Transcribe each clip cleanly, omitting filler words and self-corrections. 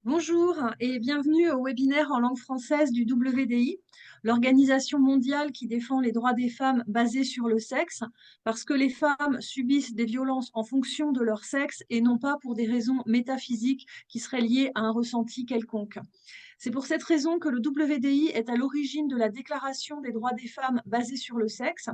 Bonjour et bienvenue au webinaire en langue française du WDI, l'organisation mondiale qui défend les droits des femmes basés sur le sexe, parce que les femmes subissent des violences en fonction de leur sexe et non pas pour des raisons métaphysiques qui seraient liées à un ressenti quelconque. C'est pour cette raison que le WDI est à l'origine de la Déclaration des droits des femmes basée sur le sexe.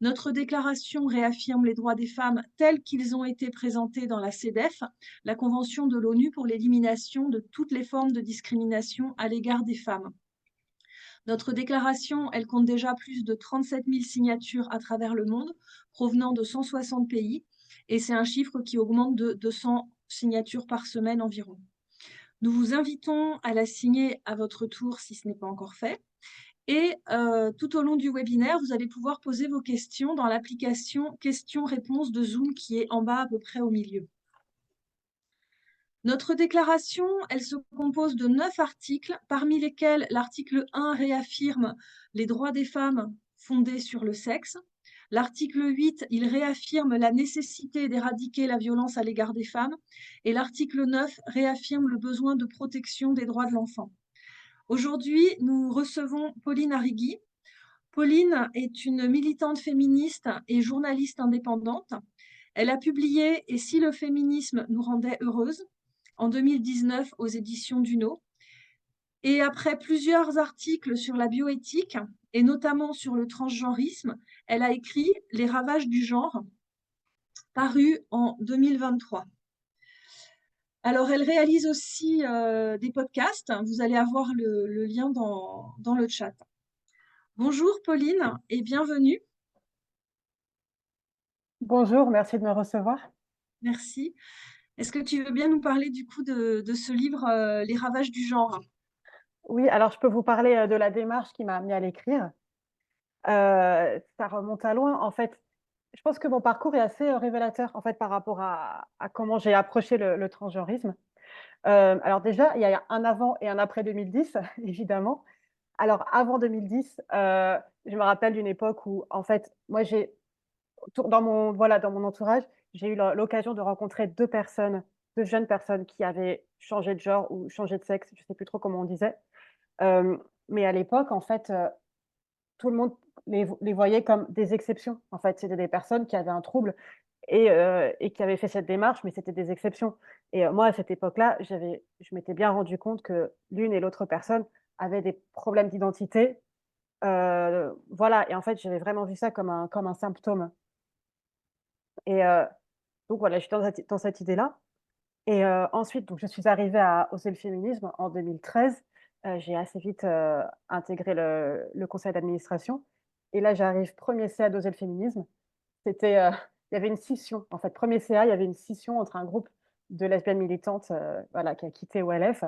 Notre déclaration réaffirme les droits des femmes tels qu'ils ont été présentés dans la CEDEF, la Convention de l'ONU pour l'élimination de toutes les formes de discrimination à l'égard des femmes. Notre déclaration, elle compte déjà plus de 37 000 signatures à travers le monde, provenant de 160 pays, et c'est un chiffre qui augmente de 200 signatures par semaine environ. Nous vous invitons à la signer à votre tour si ce n'est pas encore fait. Et tout au long du webinaire, vous allez pouvoir poser vos questions dans l'application questions-réponses de Zoom qui est en bas à peu près au milieu. Notre déclaration, elle se compose de 9 articles, parmi lesquels l'article 1 réaffirme les droits des femmes fondés sur le sexe. L'article 8, il réaffirme la nécessité d'éradiquer la violence à l'égard des femmes. Et l'article 9 réaffirme le besoin de protection des droits de l'enfant. Aujourd'hui, nous recevons Pauline Arrigui. Pauline est une militante féministe et journaliste indépendante. Elle a publié « Et si le féminisme nous rendait heureuses » en 2019 aux éditions Duno. Et après plusieurs articles sur la bioéthique, et notamment sur le transgenrisme, elle a écrit « Les ravages du genre », paru en 2023. Alors, elle réalise aussi des podcasts. Vous allez avoir le lien dans le chat. Bonjour Pauline et bienvenue. Bonjour, merci de me recevoir. Merci. Est-ce que tu veux bien nous parler du coup de ce livre, Les ravages du genre? Oui, alors je peux vous parler de la démarche qui m'a amenée à l'écrire. Ça remonte à loin. En fait, je pense que mon parcours est assez révélateur en fait, par rapport à comment j'ai approché le transgenrisme. Alors déjà, il y a un avant et un après 2010, évidemment. Alors avant 2010, je me rappelle d'une époque où, en fait, moi, dans mon entourage, j'ai eu l'occasion de rencontrer deux jeunes personnes qui avaient changé de genre ou changé de sexe, je ne sais plus trop comment on disait. Mais à l'époque, en fait, tout le monde les voyait comme des exceptions. En fait, c'était des personnes qui avaient un trouble et qui avaient fait cette démarche, mais c'était des exceptions. Et moi, à cette époque-là, je m'étais bien rendu compte que l'une et l'autre personne avaient des problèmes d'identité. Voilà, et en fait, j'avais vraiment vu ça comme un symptôme. Et donc voilà, j'étais dans cette idée-là. Et ensuite, donc je suis arrivée à Oser le féminisme en 2013. J'ai assez vite, intégré le conseil d'administration et là, j'arrive premier CA d'Oser le féminisme. C'était, il y avait une scission, en fait, premier CA, il y avait une scission entre un groupe de lesbiennes militantes, voilà, qui a quitté OLF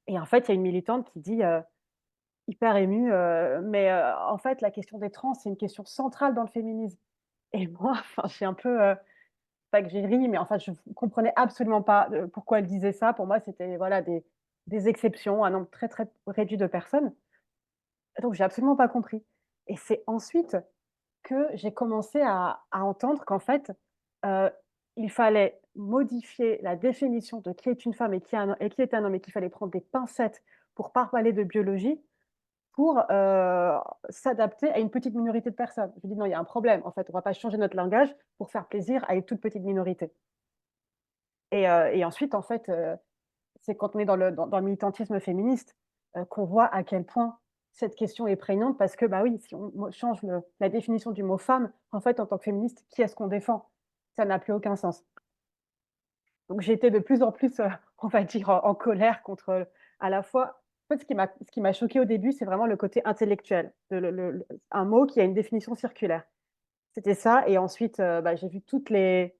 et en fait, il y a une militante qui dit, hyper émue, «Mais en fait, la question des trans, c'est une question centrale dans le féminisme» et moi, enfin, j'ai un peu, pas que j'ai ri, mais enfin, je comprenais absolument pas, pourquoi elle disait ça. Pour moi, c'était voilà des exceptions, un nombre très, très réduit de personnes. Donc j'ai absolument pas compris et c'est ensuite que j'ai commencé à entendre qu'en fait, heu, il fallait modifier la définition de qui est une femme et qui est un homme et qu'il fallait prendre des pincettes pour parler de biologie, pour, s'adapter à une petite minorité de personnes. Je me dis: «Non, il y a un problème, en fait, on va pas changer notre langage pour faire plaisir à une toute petite minorité». Et ensuite, en fait, c'est quand on est dans le militantisme féministe, qu'on voit à quel point cette question est prégnante parce que, bah, oui, si on change la définition du mot femme, en fait, en tant que féministe, qui est-ce qu'on défend? Ça n'a plus aucun sens. Donc j'étais de plus en plus, on va dire, en colère contre, à la fois en fait, ce qui m'a choquée au début, c'est vraiment le côté intellectuel, de le un mot qui a une définition circulaire. C'était ça et ensuite, bah, j'ai vu toutes les,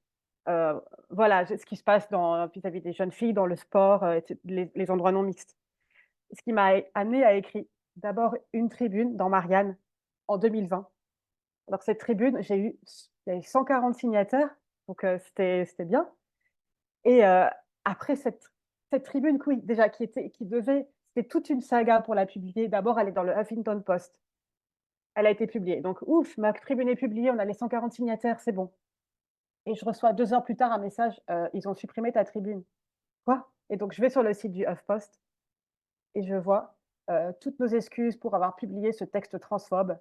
heu, voilà, ce qui se passe vis-à-vis des jeunes filles dans le sport, et les endroits non mixtes. Ce qui m'a amenée à écrire d'abord une tribune dans Marianne en 2020. Alors cette tribune, il y avait 140 signataires, donc c'était bien et après cette tribune, oui, déjà c'était toute une saga pour la publier. D'abord, elle est dans le Huffington Post. Elle a été publiée, donc ouf, ma tribune est publiée, on a les 140 signataires, c'est bon. Et je reçois 2 heures plus tard un message: «Ils ont supprimé ta tribune». Quoi? Et donc, je vais sur le site du HuffPost et je vois toutes nos excuses pour avoir publié ce texte transphobe.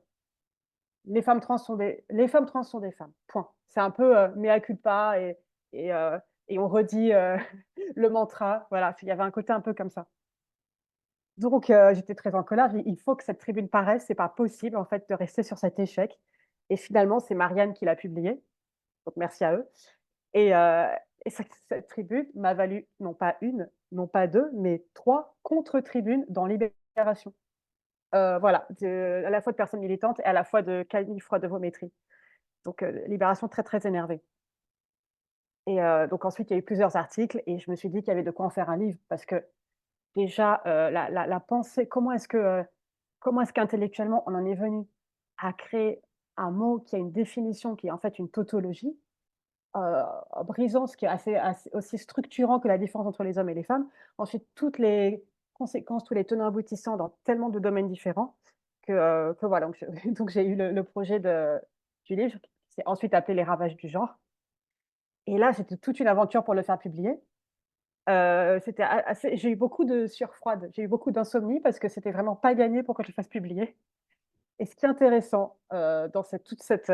Les femmes trans sont des femmes. Point. C'est un peu mea culpa et, euh, et on redit le mantra. Voilà, il y avait un côté un peu comme ça. Donc, j'étais très en colère. J'ai dit: «Il faut que cette tribune paraisse, c'est pas possible en fait de rester sur cet échec» et finalement, c'est Marianne qui l'a publié, donc merci à eux et heu et cette tribune m'a valu non pas une, non pas 2, mais 3 contre-tribunes dans Libération. Voilà, à la fois de personnes militantes et à la fois de Camille Froidevométrie. Donc, Libération très, très énervée et donc ensuite, il y a eu plusieurs articles et je me suis dit qu'il y avait de quoi en faire un livre parce que déjà, la pensée, comment est-ce qu'intellectuellement on en est venu à créer un mot qui a une définition qui est en fait une tautologie, brisant ce qui est assez aussi structurant que la différence entre les hommes et les femmes. Ensuite, toutes les conséquences, tous les tenants aboutissants dans tellement de domaines différents que voilà, donc donc j'ai eu le projet du livre qui s'est ensuite appelé «Les ravages du genre» et là, c'était toute une aventure pour le faire publier. C'était a assez j'ai eu beaucoup de sueur froide, j'ai eu beaucoup d'insomnie parce que c'était vraiment pas gagné pour que je le fasse publier et ce qui est intéressant, dans toute cette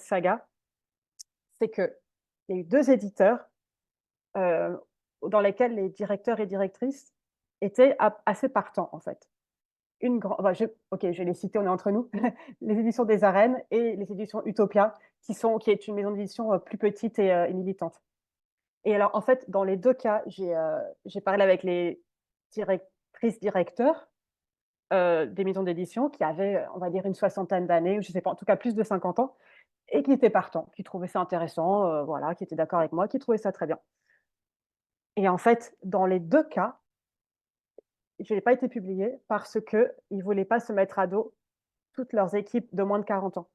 saga, c'est qu'il y a eu 2 éditeurs, heu, dans lesquels les directeurs et directrices étaient assez partants, en fait. Une grand bah, je vais les citer, on est entre nous. Les éditions des Arènes et les éditions Utopia qui est une maison d'édition, plus petite et militante. Et alors, en fait, dans les 2 cas, j'ai parlé avec les directrices, directeurs, des maisons d'édition qui avaient, on va dire une soixantaine d'années ou je sais pas, en tout cas plus de 50 ans et qui étaient partants, qui trouvaient ça intéressant, voilà, qui étaient d'accord avec moi, qui trouvaient ça très bien. Et en fait, dans les 2 cas, je n'ai pas été publiée parce qu'ils ne voulaient pas se mettre à dos toutes leurs équipes de moins de 40 ans.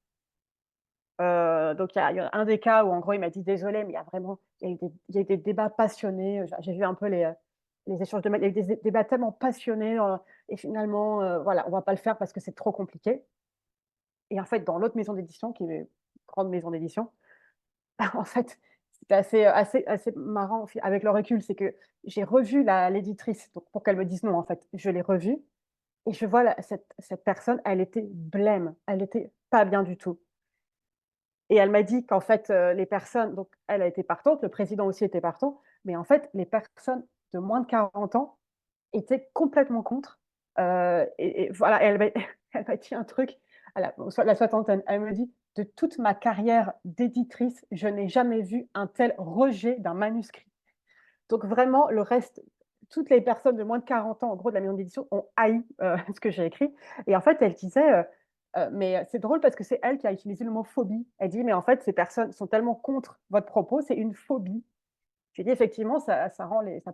Donc il y a un des cas où en gros il m'a dit: «Désolé, mais il y a eu des débats passionnés», j'ai vu un peu les échanges de mails, il y a eu des débats tellement passionnés, et finalement, voilà, on va pas le faire parce que c'est trop compliqué et en fait, dans l'autre maison d'édition qui est une grande maison d'édition, en fait, c'était assez marrant avec le recul, c'est que j'ai revu l'éditrice donc pour qu'elle me dise non, en fait. Je l'ai revue et je vois cette personne, elle était blême, elle était pas bien du tout. Et elle m'a dit qu'en fait, les personnes donc elle a été partante, le président aussi était partant, mais en fait, les personnes de moins de 40 ans étaient complètement contre, et voilà, elle m'a elle m'a dit un truc à la soixantaine. Elle me dit: «De toute ma carrière d'éditrice, je n'ai jamais vu un tel rejet d'un manuscrit». Donc vraiment le reste, toutes les personnes de moins de 40 ans, en gros, de la maison d'édition ont haï, ce que j'ai écrit et en fait, elle disait, mais c'est drôle parce que c'est elle qui a utilisé le mot phobie. Elle dit: «Mais en fait, ces personnes sont tellement contre votre propos, c'est une phobie». J'ai dit: «Effectivement, ça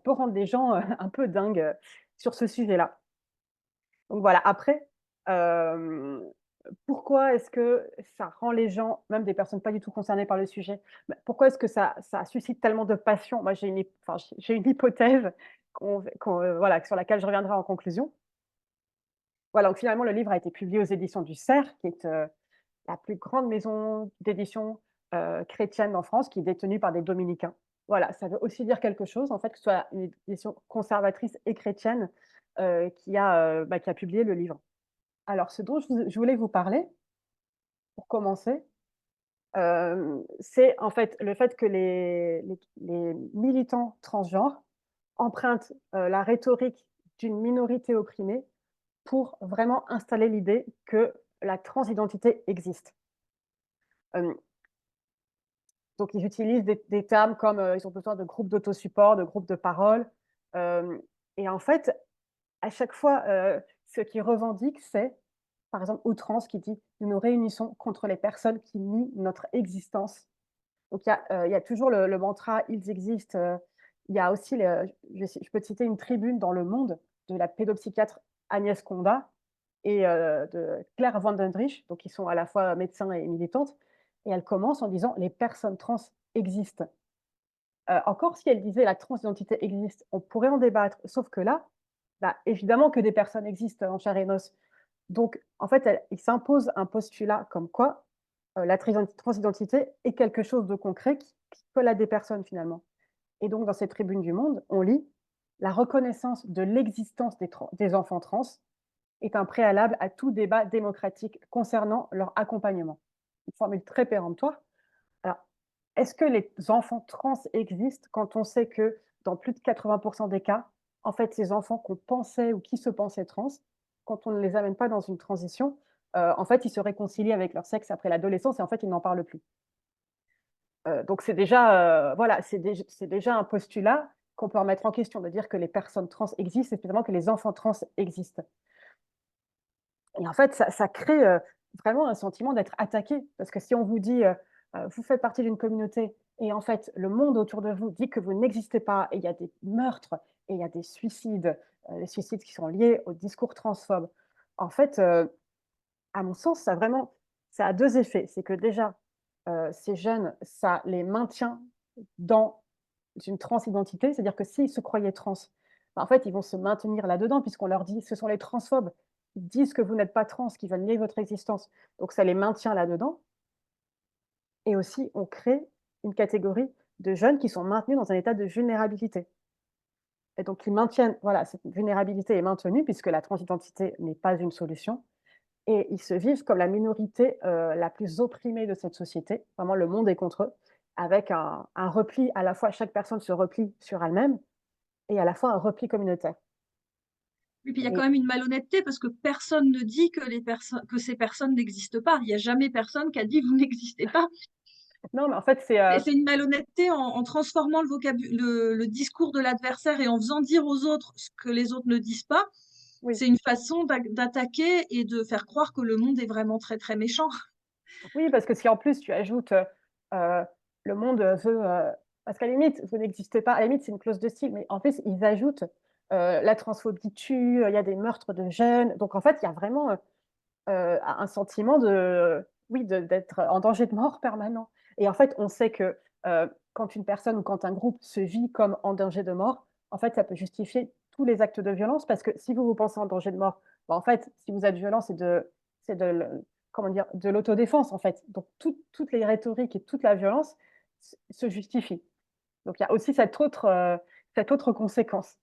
peut rendre les gens, un peu dingues, sur ce sujet-là». Donc voilà, après, hem, pourquoi est-ce que ça rend les gens, même des personnes pas du tout concernées par le sujet, pourquoi est-ce que ça suscite tellement de passion? Moi, j'ai une hypothèse voilà, sur laquelle je reviendrai en conclusion. Voilà, donc finalement, le livre a été publié aux éditions du Cerf, qui est, la plus grande maison d'édition, chrétienne en France, qui est détenue par des dominicains. Voilà, ça veut aussi dire quelque chose, en fait, que ce soit une édition conservatrice et chrétienne, qui a publié le livre. Alors ce dont je voulais vous parler, pour commencer, c'est en fait le fait que les militants transgenres empruntent, la rhétorique d'une minorité opprimée pour vraiment installer l'idée que la transidentité existe. Hem, donc ils utilisent des termes comme, ils ont besoin de groupes d'autosupport, de groupes de parole, hem et en fait, à chaque fois, ce qu'ils revendiquent, c'est, par exemple, Outrance qui dit: «Nous nous réunissons contre les personnes qui nient notre existence». Donc il y a toujours le mantra «Ils existent», il y a aussi je peux te citer une tribune dans Le Monde de la pédopsychiatre Agnès Condat et de Claire Vandendriessche, donc qui sont à la fois médecins et militantes et elle commence en disant: «Les personnes trans existent». Encore si elle disait: «La transidentité existe», on pourrait en débattre, sauf que là, bah, évidemment que des personnes existent en chair et en os. Donc en fait, il s'impose un postulat comme quoi, la transidentité est quelque chose de concret qui colle à des personnes finalement. Et donc, dans ces tribunes du Monde, on lit: «La reconnaissance de l'existence des enfants trans est un préalable à tout débat démocratique concernant leur accompagnement». Une formule très péremptoire. Alors, est-ce que les enfants trans existent quand on sait que dans plus de 80 des cas, en fait, ces enfants qu'on pensait ou qui se pensaient trans, quand on ne les amène pas dans une transition, en fait, ils se réconcilient avec leur sexe après l'adolescence et en fait, ils n'en parlent plus. Donc c'est déjà, voilà, c'est déjà un postulat qu'on peut remettre en question, de dire que les personnes trans existent et finalement que les enfants trans existent. Et en fait, ça crée, vraiment un sentiment d'être attaqué. Parce que si on vous dit, «Vous faites partie d'une communauté» et en fait, le monde autour de vous dit que vous n'existez pas et il y a des meurtres et il y a des suicides qui sont liés au discours transphobe. En fait, à mon sens, ça a 2 effets. C'est que déjà, ces jeunes, ça les maintient dans une transidentité, c'est-à-dire que s'ils se croyaient trans, bah, en fait, ils vont se maintenir là-dedans puisqu'on leur dit: «Ce sont les transphobes qui disent que vous n'êtes pas trans, qui veulent nier votre existence». Donc ça les maintient là-dedans et aussi on crée une catégorie de jeunes qui sont maintenus dans un état de vulnérabilité et donc ils maintiennent voilà, cette vulnérabilité est maintenue puisque la transidentité n'est pas une solution et ils se vivent comme la minorité, la plus opprimée de cette société. Vraiment le monde est contre eux, avec un repli à la fois chaque personne se replie sur elle-même et à la fois un repli communautaire. Oui, puis il y a quand Et même une malhonnêteté parce que personne ne dit que ces personnes n'existent pas. Il y a jamais personne qui a dit: «Vous n'existez pas». non, mais en fait, Et c'est une malhonnêteté en transformant le discours de l'adversaire et en faisant dire aux autres ce que les autres ne disent pas. oui, C'est une façon d'attaquer et de faire croire que le monde est vraiment très, très méchant. oui, parce que si en plus tu ajoutes, heu, le monde, veut, parce qu'à la limite, vous n'existez pas, à la limite, c'est une clause de style, mais en plus, ils ajoutent, la transphobie tue, il y a des meurtres de jeunes. Donc en fait, il y a vraiment, un sentiment de oui, d'être en danger de mort permanent et en fait, on sait que, quand une personne ou quand un groupe se vit comme en danger de mort, en fait, ça peut justifier tous les actes de violence parce que si vous vous pensez en danger de mort, bah, en fait, si vous êtes violent, c'est de le comment dire? De l'autodéfense, en fait. Donc toutes les rhétoriques et toute la violence se justifient. Donc il y a aussi cette autre conséquence.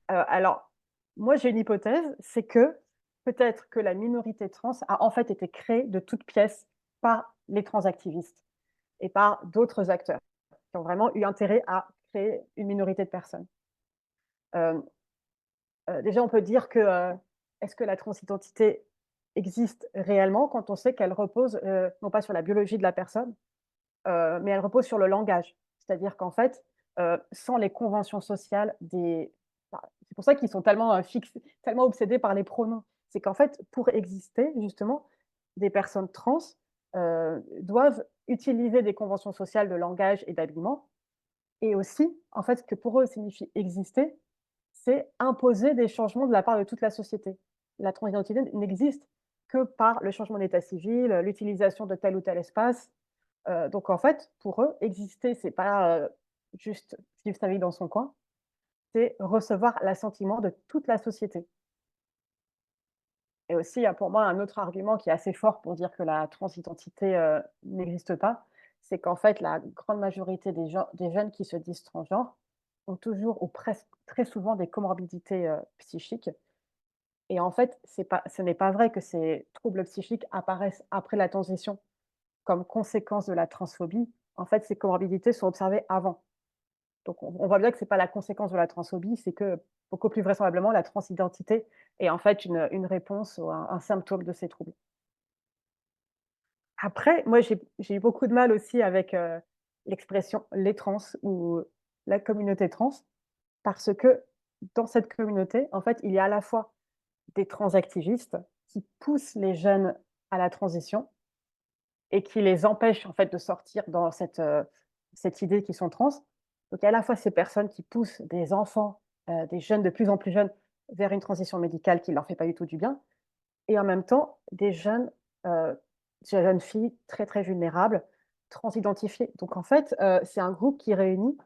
Alors, moi, j'ai une hypothèse, c'est que peut-être que la minorité trans a en fait été créée de toutes pièces par les transactivistes et par d'autres acteurs qui ont vraiment eu intérêt à créer une minorité de personnes. Hem, déjà, on peut dire que, est-ce que la transidentité existe réellement quand on sait qu'elle repose, non pas sur la biologie de la personne, mais elle repose sur le langage. C'est-à-dire qu'en fait, sans les conventions sociales bah, c'est pour ça qu'ils sont tellement, tellement obsédés par les pronoms. C'est qu'en fait, pour exister justement, des personnes trans, doivent utiliser des conventions sociales de langage et d'habillement et aussi, en fait, ce que pour eux signifie exister, c'est imposer des changements de la part de toute la société. La transidentité n'existe que par le changement d'état civil, l'utilisation de tel ou tel espace, donc en fait, pour eux, exister, c'est pas, juste vivre sa vie dans son coin, c'est recevoir l'assentiment de toute la société et aussi, il y a pour moi un autre argument qui est assez fort pour dire que la transidentité, n'existe pas, c'est qu'en fait, la grande majorité des jeunes qui se disent transgenres ont toujours ou presque très souvent des comorbidités, psychiques et en fait, ce n'est pas vrai que ces troubles psychiques apparaissent après la transition comme conséquence de la transphobie. En fait, ces comorbidités sont observées avant. Donc on voit bien que c'est pas la conséquence de la transphobie, c'est que, beaucoup plus vraisemblablement, la transidentité est en fait une réponse ou un symptôme de ces troubles. Après, moi j'ai eu beaucoup de mal aussi avec, l'expression «les trans» ou «la communauté trans» parce que dans cette communauté, en fait, il y a à la fois des transactivistes qui poussent les jeunes à la transition et qui les empêchent en fait de sortir dans cette idée qu'ils sont trans. Donc il y a à la fois ces personnes qui poussent des enfants, des jeunes de plus en plus jeunes vers une transition médicale qui ne leur fait pas du tout du bien et en même temps heu, des jeunes filles très, très vulnérables, transidentifiées. Donc en fait, c'est un groupe qui réunit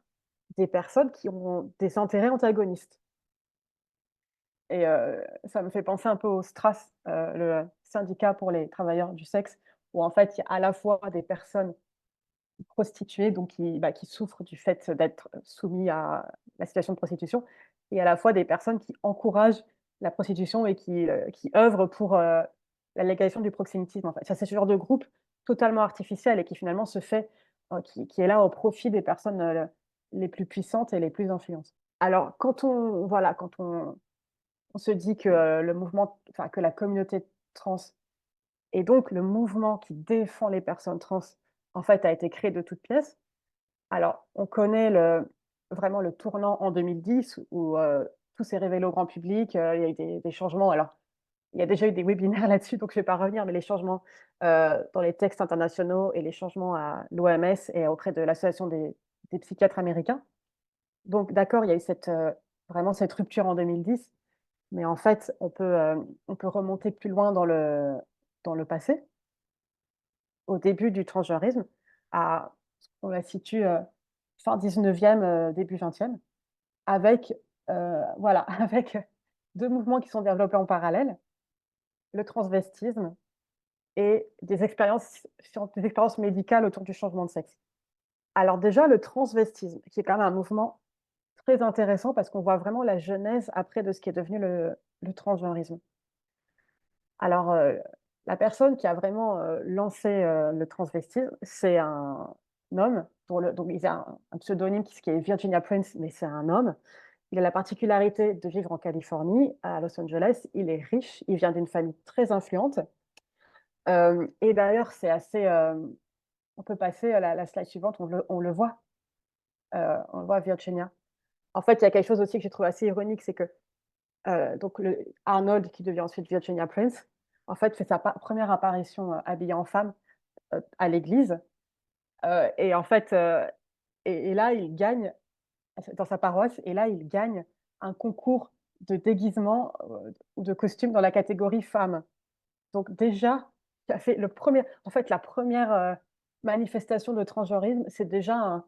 des personnes qui ont des intérêts antagonistes et ça me fait penser un peu au STRAS, le syndicat pour les travailleurs du sexe, où en fait, il y a à la fois des personnes prostituées, donc qui souffrent du fait d'être soumis à la situation de prostitution et à la fois des personnes qui encouragent la prostitution et qui œuvrent pour, la légalisation du proxénétisme, en fait. Ça, c'est ce genre de groupe totalement artificiel et qui finalement se fait, qui est là au profit des personnes, les plus puissantes et les plus influentes. Alors quand on se dit que, le mouvement enfin que la communauté trans et donc le mouvement qui défend les personnes trans, en fait, a été créé de toutes pièces. Alors, on connaît vraiment le tournant en 2010 où, tout s'est révélé au grand public, il y a eu des changements. Alors, il y a déjà eu des webinaires là-dessus, donc je ne vais pas revenir, mais les changements, dans les textes internationaux et les changements à l'OMS et auprès de l'association des psychiatres américains. Donc d'accord, il y a eu vraiment cette rupture en 2010, mais en fait, on peut remonter plus loin dans le passé, au début du transgenrisme, à on la situe, fin 19e, début 20e, avec, voilà, avec 2 mouvements qui sont développés en parallèle, le transvestisme et des expériences médicales autour du changement de sexe. Alors déjà, le transvestisme, qui est quand même un mouvement très intéressant parce qu'on voit vraiment la genèse après de ce qui est devenu le transgenrisme. Alors, la personne qui a vraiment, lancé, le transvestisme, c'est un homme donc il a un pseudonyme qui est Virginia Prince, mais c'est un homme. Il a la particularité de vivre en Californie, à Los Angeles. Il est riche, il vient d'une famille très influente, et d'ailleurs c'est assez, on peut passer à la slide suivante, on le voit, on voit Virginia. En fait, il y a quelque chose aussi que j'ai trouvé assez ironique, c'est que, donc Arnold, qui devient ensuite Virginia Prince, en fait, fait sa première apparition, habillé en femme, à l'église, et en fait, et là, il gagne dans sa paroisse et là, il gagne un concours de déguisement, ou de costume dans la catégorie femmes. Donc déjà, ça fait la première manifestation de transgenrisme, c'est déjà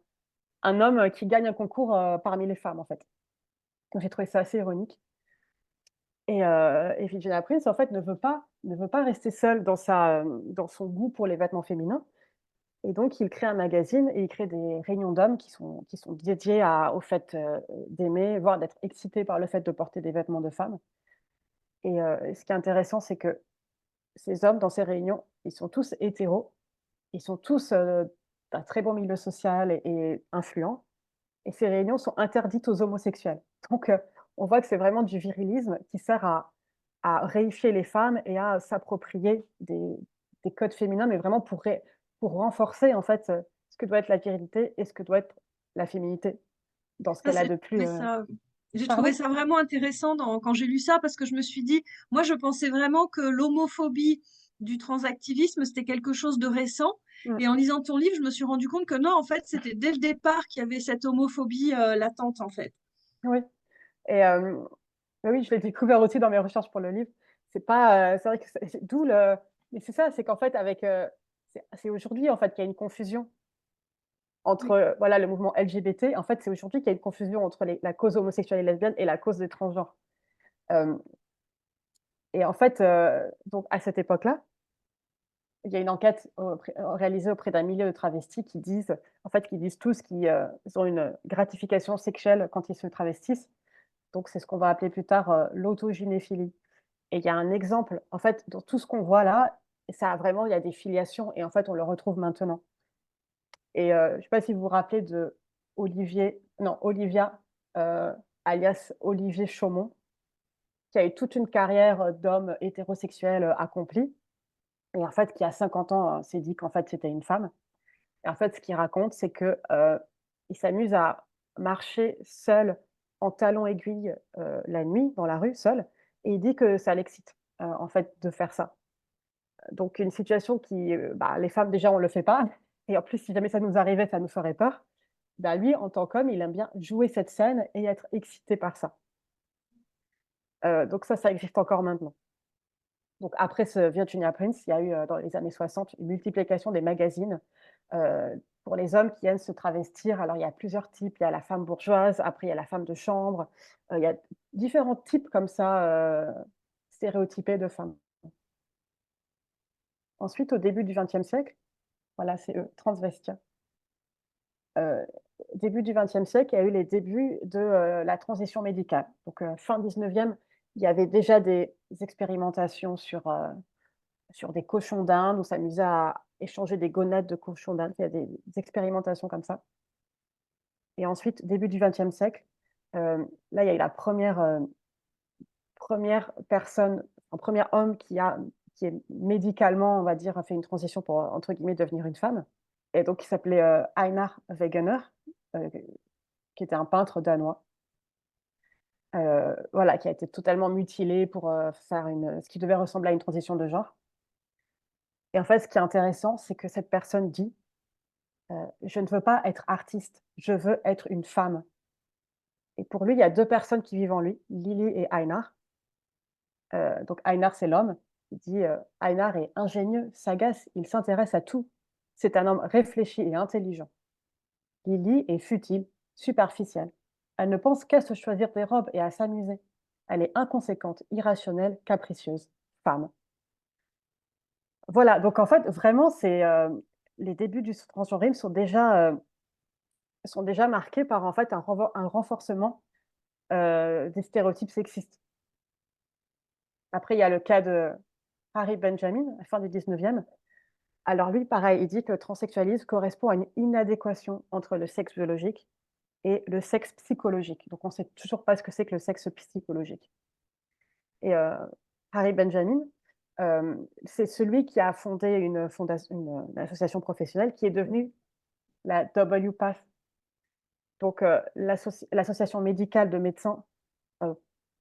un homme, qui gagne un concours, parmi les femmes, en fait. Donc j'ai trouvé ça assez ironique et Virginia Prince, en fait, ne veut pas rester seule dans son goût pour les vêtements féminins et donc il crée un magazine et il crée des réunions d'hommes qui sont dédiées au fait, d'aimer, voire d'être excités par le fait de porter des vêtements de femmes et ce qui est intéressant, c'est que ces hommes dans ces réunions, ils sont tous hétéros, ils sont tous, d'un très bon milieu social et influents et ces réunions sont interdites aux homosexuels. Donc on voit que c'est vraiment du virilisme qui sert à réifier les femmes et à s'approprier des codes féminins, mais vraiment pour renforcer, en fait, ce que doit être la virilité et ce que doit être la féminité dans ce Ça, qu'elle a de plus, j'ai trouvé pardon? ça vraiment intéressant quand j'ai lu ça parce que je me suis dit, moi je pensais vraiment que l'homophobie du transactivisme, c'était quelque chose de récent. Mmh, Et en lisant ton livre, je me suis rendu compte que non, en fait, c'était dès le départ qu'il y avait cette homophobie latente, en fait. oui et bah, oui, je l'ai découvert aussi dans mes recherches pour le livre. C'est vrai que c'est d'où le mais c'est ça, c'est qu'en fait avec, c'est aujourd'hui, en fait, qu'il y a une confusion entre, Oui. voilà, le mouvement LGBT. En fait, c'est aujourd'hui qu'il y a une confusion entre la cause homosexuelle et lesbienne et la cause des transgenres. Hem et en fait, donc à cette époque-là, il y a une enquête réalisée auprès d'un millier de travestis qui disent tous ils ont une gratification sexuelle quand ils se travestissent. Donc c'est ce qu'on va appeler plus tard, l'autogynéphilie et il y a un exemple, en fait, dans tout ce qu'on voit là, il y a des filiations et en fait, on le retrouve maintenant et je ne sais pas si vous vous rappelez de Olivia, heu, alias Olivier Chaumont, qui a eu toute une carrière, d'homme hétérosexuel, accompli et en fait, qui à 50 ans, s'est dit qu'en fait, c'était une femme et en fait, ce qu'il raconte, c'est que, il s'amuse à marcher seul en talons aiguilles, la nuit dans la rue, seul et il dit que ça l'excite, en fait, de faire ça. Donc une situation bah, les femmes déjà, on le fait pas et en plus, si jamais ça nous arrivait, ça nous ferait peur. Bah, lui, en tant qu'homme, il aime bien jouer cette scène et être excité par ça. Donc ça existe encore maintenant. Donc après ce Virginia Prince, il y a eu, dans les années 60, une multiplication des magazines, pour les hommes qui aiment se travestir. Alors il y a plusieurs types, il y a la femme bourgeoise, après il y a la femme de chambre, il y a différents types comme ça, stéréotypés de femmes. Ensuite, au début du XXe siècle, voilà, c'est eux, transvestia. euh, début du XXe siècle, il y a eu les débuts de la transition médicale. Donc, fin 19e, il y avait déjà des expérimentations sur des cochons d'Inde, où on s'amusait à échanger des gonades de cochons d'Inde. Il y a des expérimentations comme ça. Et ensuite, début du XXe siècle, là, il y a eu la première personne, un premier homme qui est médicalement, on va dire, a fait une transition pour, entre guillemets, devenir une femme. Et donc, il s'appelait Einar Wegener, euh, qui était un peintre danois, voilà, qui a été totalement mutilé pour faire ce qui devait ressembler à une transition de genre. Et en fait, ce qui est intéressant, c'est que cette personne dit je ne veux pas être artiste, je veux être une femme. Et pour lui, il y a deux personnes qui vivent en lui, Lily et Einar. Donc Einar, c'est l'homme. Il dit Einar est ingénieux, sagace, il s'intéresse à tout. C'est un homme réfléchi et intelligent. Lily est futile, superficielle. Elle ne pense qu'à se choisir des robes et à s'amuser. Elle est inconséquente, irrationnelle, capricieuse. Femme. Voilà, donc en fait, vraiment, les débuts du transgenrisme sont déjà marqués par en fait un renforcement des stéréotypes sexistes. Après, il y a le cas de Harry Benjamin, à la fin du 19e. Alors lui, pareil, il dit que le transsexualisme correspond à une inadéquation entre le sexe biologique et le sexe psychologique. Donc on ne sait toujours pas ce que c'est que le sexe psychologique. Et Harry Benjamin, c'est celui qui a fondé une association professionnelle qui est devenue la WPATH, donc l'association médicale de médecins euh,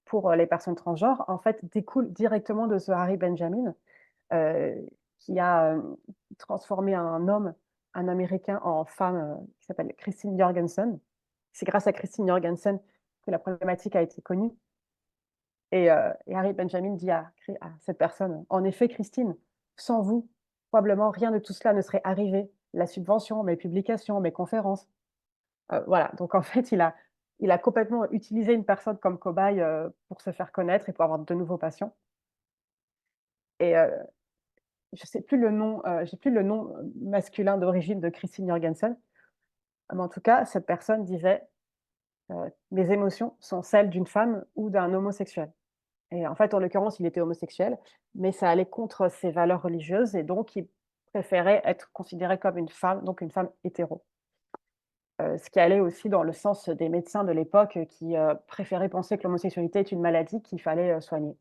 pour les personnes transgenres, en fait, découle directement de ce Harry Benjamin, euh, qui a transformé un homme, un Américain, en femme, qui s'appelle Christine Jorgensen. C'est grâce à Christine Jorgensen que la problématique a été connue. Et Harry Benjamin dit à cette personne, en effet, Christine, sans vous, probablement rien de tout cela ne serait arrivé. La subvention, mes publications, mes conférences. Voilà, donc en fait, il a complètement utilisé une personne comme cobaye pour se faire connaître et pour avoir de nouveaux patients. Et je sais plus le nom, j'ai plus le nom masculin d'origine de Christine Jorgensen, mais en tout cas, cette personne disait mes émotions sont celles d'une femme ou d'un homosexuel. Et en fait, en l'occurrence, il était homosexuel, mais ça allait contre ses valeurs religieuses et donc il préférait être considéré comme une femme, donc une femme hétéro. Ce qui allait aussi dans le sens des médecins de l'époque qui préféraient penser que l'homosexualité est une maladie qu'il fallait soigner.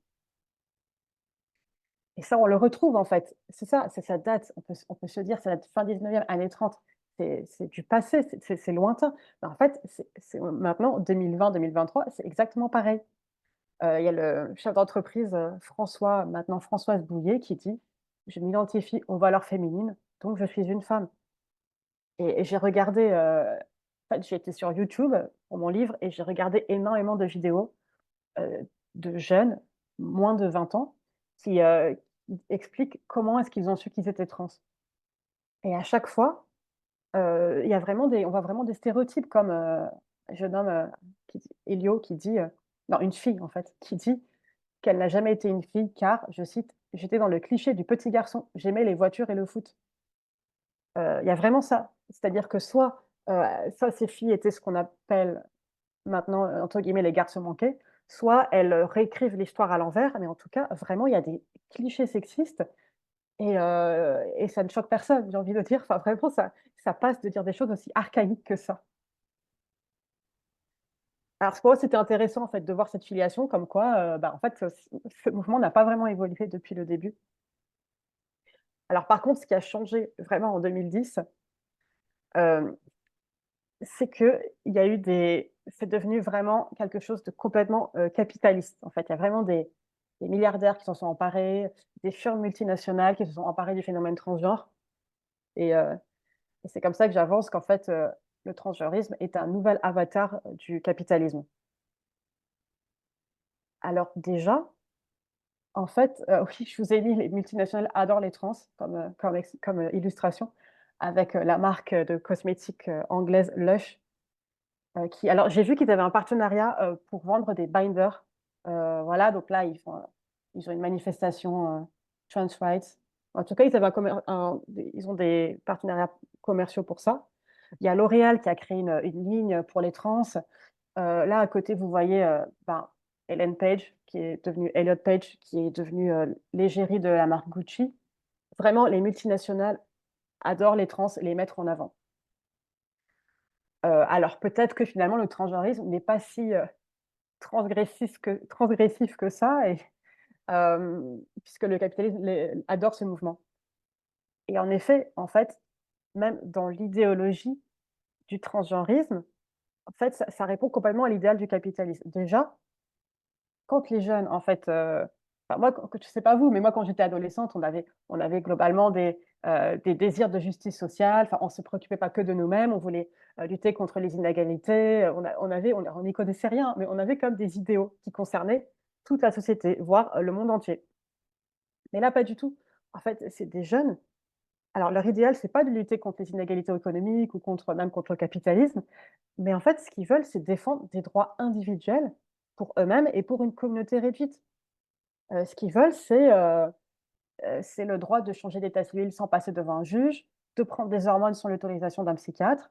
Et ça, on le retrouve en fait. C'est ça, ça date, on peut se dire, ça date fin 19e, années 30. C'est du passé, c'est lointain. Mais en fait, maintenant, 2020-2023, c'est exactement pareil. Il y a le chef d'entreprise François, maintenant Françoise Bouillet, qui dit je m'identifie aux valeurs féminines, donc je suis une femme. Et j'ai regardé, en fait, j'ai été sur YouTube pour mon livre et j'ai regardé énormément de vidéos de jeunes, moins de 20 ans, qui expliquent comment est-ce qu'ils ont su qu'ils étaient trans. Et à chaque fois, il y a vraiment on voit vraiment des stéréotypes comme un jeune homme, Elio, qui dit, non, une fille en fait, qui dit qu'elle n'a jamais été une fille car, je cite, j'étais dans le cliché du petit garçon, j'aimais les voitures et le foot. Il y a vraiment ça. C'est-à-dire que soit ces filles étaient ce qu'on appelle maintenant, entre guillemets, les garçons manqués, soit elles réécrivent l'histoire à l'envers, mais en tout cas, vraiment, il y a des clichés sexistes et ça ne choque personne, j'ai envie de dire. Enfin, vraiment, ça passe de dire des choses aussi archaïques que ça. Alors, pour moi, c'était intéressant en fait, de voir cette filiation, comme quoi, en fait, ce mouvement n'a pas vraiment évolué depuis le début. Alors, par contre, ce qui a changé vraiment en 2010, euh, c'est que il y a eu c'est devenu vraiment quelque chose de complètement capitaliste. En fait, il y a vraiment des milliardaires qui s'en sont emparés, des firmes multinationales qui se sont emparées du phénomène transgenre. Et c'est comme ça que j'avance qu'en fait, le transgenrisme est un nouvel avatar du capitalisme. Alors déjà, en fait, oui, je vous ai mis les multinationales adorent les trans comme illustration avec la marque de cosmétiques anglaise Lush. Alors, j'ai vu qu'ils avaient un partenariat pour vendre des binders. Voilà, donc là, ils ont une manifestation trans rights. En tout cas, ils ont des partenariats commerciaux pour ça. Il y a L'Oréal qui a créé une ligne pour les trans. Là, à côté, vous voyez Ellen Page, qui est devenue Elliot Page, qui est devenue l'égérie de la marque Gucci. Vraiment, les multinationales adorent les trans et les mettre en avant. Alors peut-être que finalement, le transgenrisme n'est pas si transgressif que ça, puisque le capitalisme adore ce mouvement. Et en effet, en fait, même dans l'idéologie du transgenrisme, en fait, ça répond complètement à l'idéal du capitalisme. Déjà, quand les jeunes, en fait, moi, je sais pas vous, mais moi, quand j'étais adolescente, on avait globalement des désirs de justice sociale. Enfin, on se préoccupait pas que de nous-mêmes, on voulait lutter contre les inégalités. On n'y connaissait rien, mais on avait comme des idéaux qui concernaient toute la société, voire le monde entier. Mais là, pas du tout. En fait, c'est des jeunes. Alors, leur idéal, c'est pas de lutter contre les inégalités économiques ou même contre le capitalisme, mais en fait, ce qu'ils veulent, c'est défendre des droits individuels pour eux-mêmes et pour une communauté réduite. Ce qu'ils veulent, c'est le droit de changer d'état civil sans passer devant un juge, de prendre des hormones sans l'autorisation d'un psychiatre,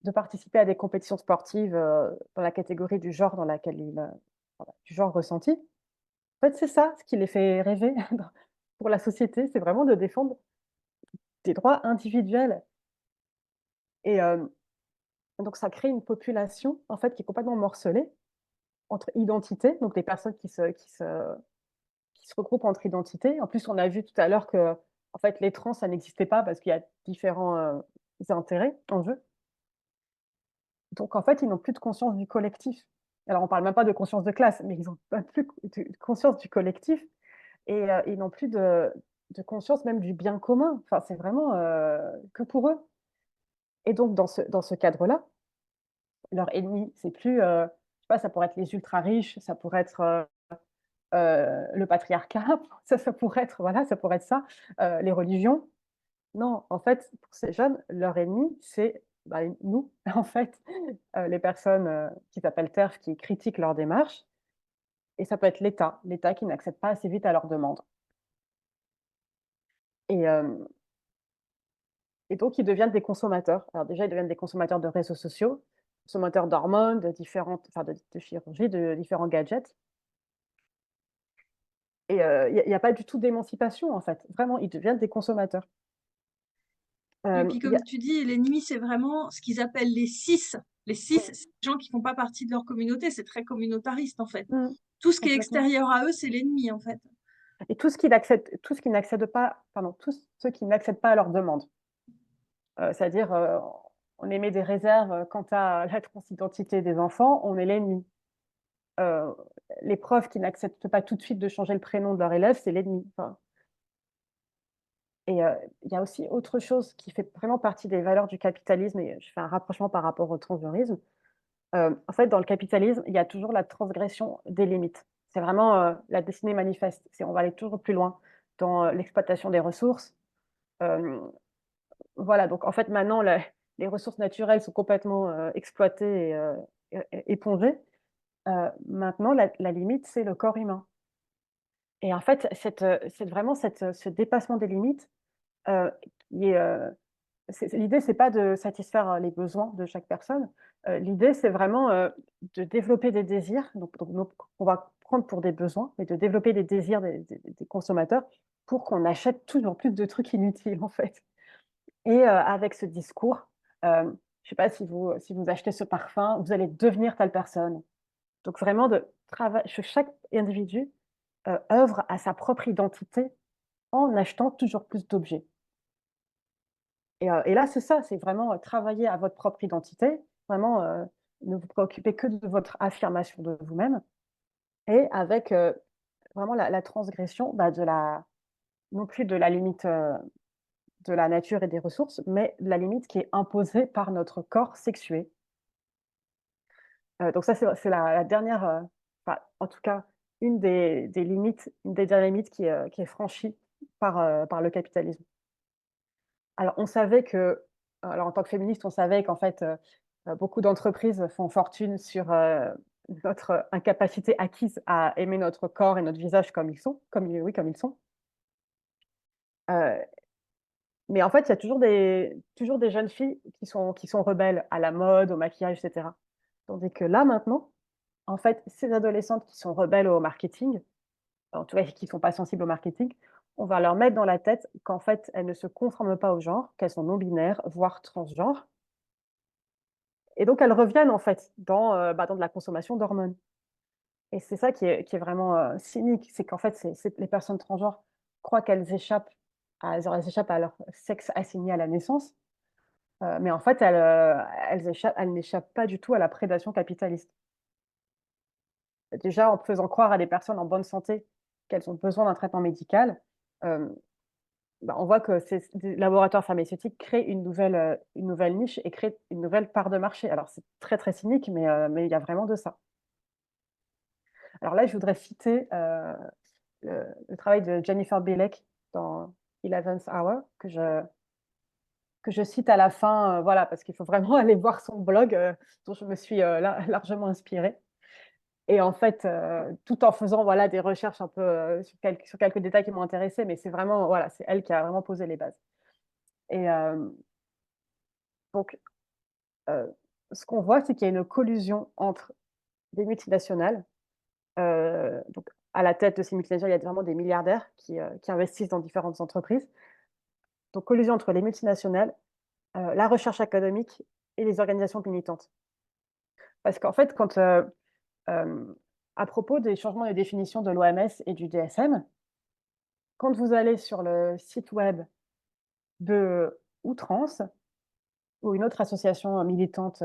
de participer à des compétitions sportives, dans la catégorie du genre dans laquelle voilà, du genre ressenti. En fait, c'est ça ce qui les fait rêver pour la société, c'est vraiment de défendre des droits individuels et donc ça crée une population, en fait, qui est complètement morcelée entre identités, donc des personnes qui se regroupent entre identités. En plus, on a vu tout à l'heure que, en fait, les trans, ça n'existait pas parce qu'il y a différents, intérêts en jeu. Donc en fait, ils n'ont plus de conscience du collectif. Alors on parle même pas de conscience de classe, mais ils n'ont pas plus de conscience du collectif et ils n'ont plus de conscience même du bien commun. Enfin, c'est vraiment, que pour eux et donc dans ce cadre-là, leur ennemi, c'est plus, je sais pas, ça pourrait être les ultra riches, ça pourrait être, le patriarcat, ça pourrait être voilà, ça pourrait être ça, les religions. Non, en fait, pour ces jeunes, leur ennemi, c'est, bah, nous, en fait, les personnes, qui s'appellent TERF, qui critiquent leur démarche et ça peut être l'État qui n'accède pas assez vite à leurs demandes et donc ils deviennent des consommateurs. Alors déjà, ils deviennent des consommateurs de réseaux sociaux, consommateurs d'hormones, de différentes enfin de chirurgie, de différents gadgets et il y a pas du tout d'émancipation, en fait. Vraiment, ils deviennent des consommateurs. Et puis Il y a comme tu dis, l'ennemi, c'est vraiment ce qu'ils appellent les cis. Les cis, oui, c'est les gens qui font pas partie de leur communauté, c'est très communautariste en fait. mmh, Tout ce qui est complètement. extérieur à eux, c'est l'ennemi en fait. Et tout ce qui n'accède pas pardon, tous ceux qui n'accèdent pas à leurs demandes. C'est-à-dire, on émet des réserves, quant à la transidentité des enfants, on est l'ennemi. Heu, les profs qui n'acceptent pas tout de suite de changer le prénom de leur élève, c'est l'ennemi. Enfin et il y a aussi autre chose qui fait vraiment partie des valeurs du capitalisme et je fais un rapprochement par rapport au transgenrisme. En fait, dans le capitalisme, il y a toujours la transgression des limites. C'est vraiment, la destinée manifeste. C'est on va aller toujours plus loin dans, l'exploitation des ressources. Hem, voilà, donc en fait, maintenant, les ressources naturelles sont complètement, exploitées et épongées. Maintenant, la limite, c'est le corps humain et en fait, ce dépassement des limites, heu, qui est, l'idée, c'est pas de satisfaire, les besoins de chaque personne. L'idée, c'est vraiment, de développer des désirs, donc on va prendre pour des besoins, mais de développer des désirs des consommateurs pour qu'on achète toujours plus de trucs inutiles, en fait et avec ce discours, je sais pas si vous achetez ce parfum, vous allez devenir telle personne. Donc vraiment de trava que chaque individu, œuvre à sa propre identité en achetant toujours plus d'objets. Et là, c'est ça, c'est vraiment, travailler à votre propre identité, vraiment, ne vous préoccupez que de votre affirmation de vous-même et avec, vraiment la transgression, bah, non plus de la limite, de la nature et des ressources, mais de la limite qui est imposée par notre corps sexué. Donc ça, c'est la dernière, enfin, en tout cas, une des dernières limites qui est franchie par le capitalisme. Alors on savait que alors en tant que féministe, on savait qu'en fait, beaucoup d'entreprises font fortune sur, notre incapacité acquise à aimer notre corps et notre visage comme ils sont, comme ils sont. Heu Mais en fait, il y a toujours des jeunes filles qui sont rebelles à la mode, au maquillage, etc. Tandis que là, maintenant, en fait, ces adolescentes qui sont rebelles au marketing, en tout cas qui ne sont pas sensibles au marketing, on va leur mettre dans la tête qu'en fait, elles ne se conforment pas au genre, qu'elles sont non-binaires, voire transgenres. Et donc, elles reviennent en fait dans de la consommation d'hormones. Et c'est ça qui est vraiment cynique, c'est qu'en fait, les personnes transgenres croient qu'elles échappent elles échappent à leur sexe assigné à la naissance, mais en fait, elles n'échappent pas du tout à la prédation capitaliste. Déjà, en faisant croire à des personnes en bonne santé qu'elles ont besoin d'un traitement médical, euh, on voit que des laboratoires pharmaceutiques créent une nouvelle niche et créent une nouvelle part de marché. Alors, c'est très, très cynique, mais il y a vraiment de ça. Alors là, je voudrais citer le travail de Jennifer Bilek dans Eleventh Hour, que je cite à la fin, voilà, parce qu'il faut vraiment aller voir son blog, dont je me suis largement inspirée. Et en fait, tout en faisant voilà, des recherches un peu sur quelques détails qui m'ont intéressée, mais c'est vraiment, voilà, c'est elle qui a vraiment posé les bases. Et donc, euh, ce qu'on voit, c'est qu'il y a une collusion entre des multinationales. Donc, à la tête de ces multinationales, il y a vraiment des milliardaires qui investissent dans différentes entreprises. Donc, collusion entre les multinationales, la recherche académique et les organisations militantes. Parce qu'en fait, à propos des changements de définition de l'OMS et du DSM, quand vous allez sur le site web de Outrance ou une autre association militante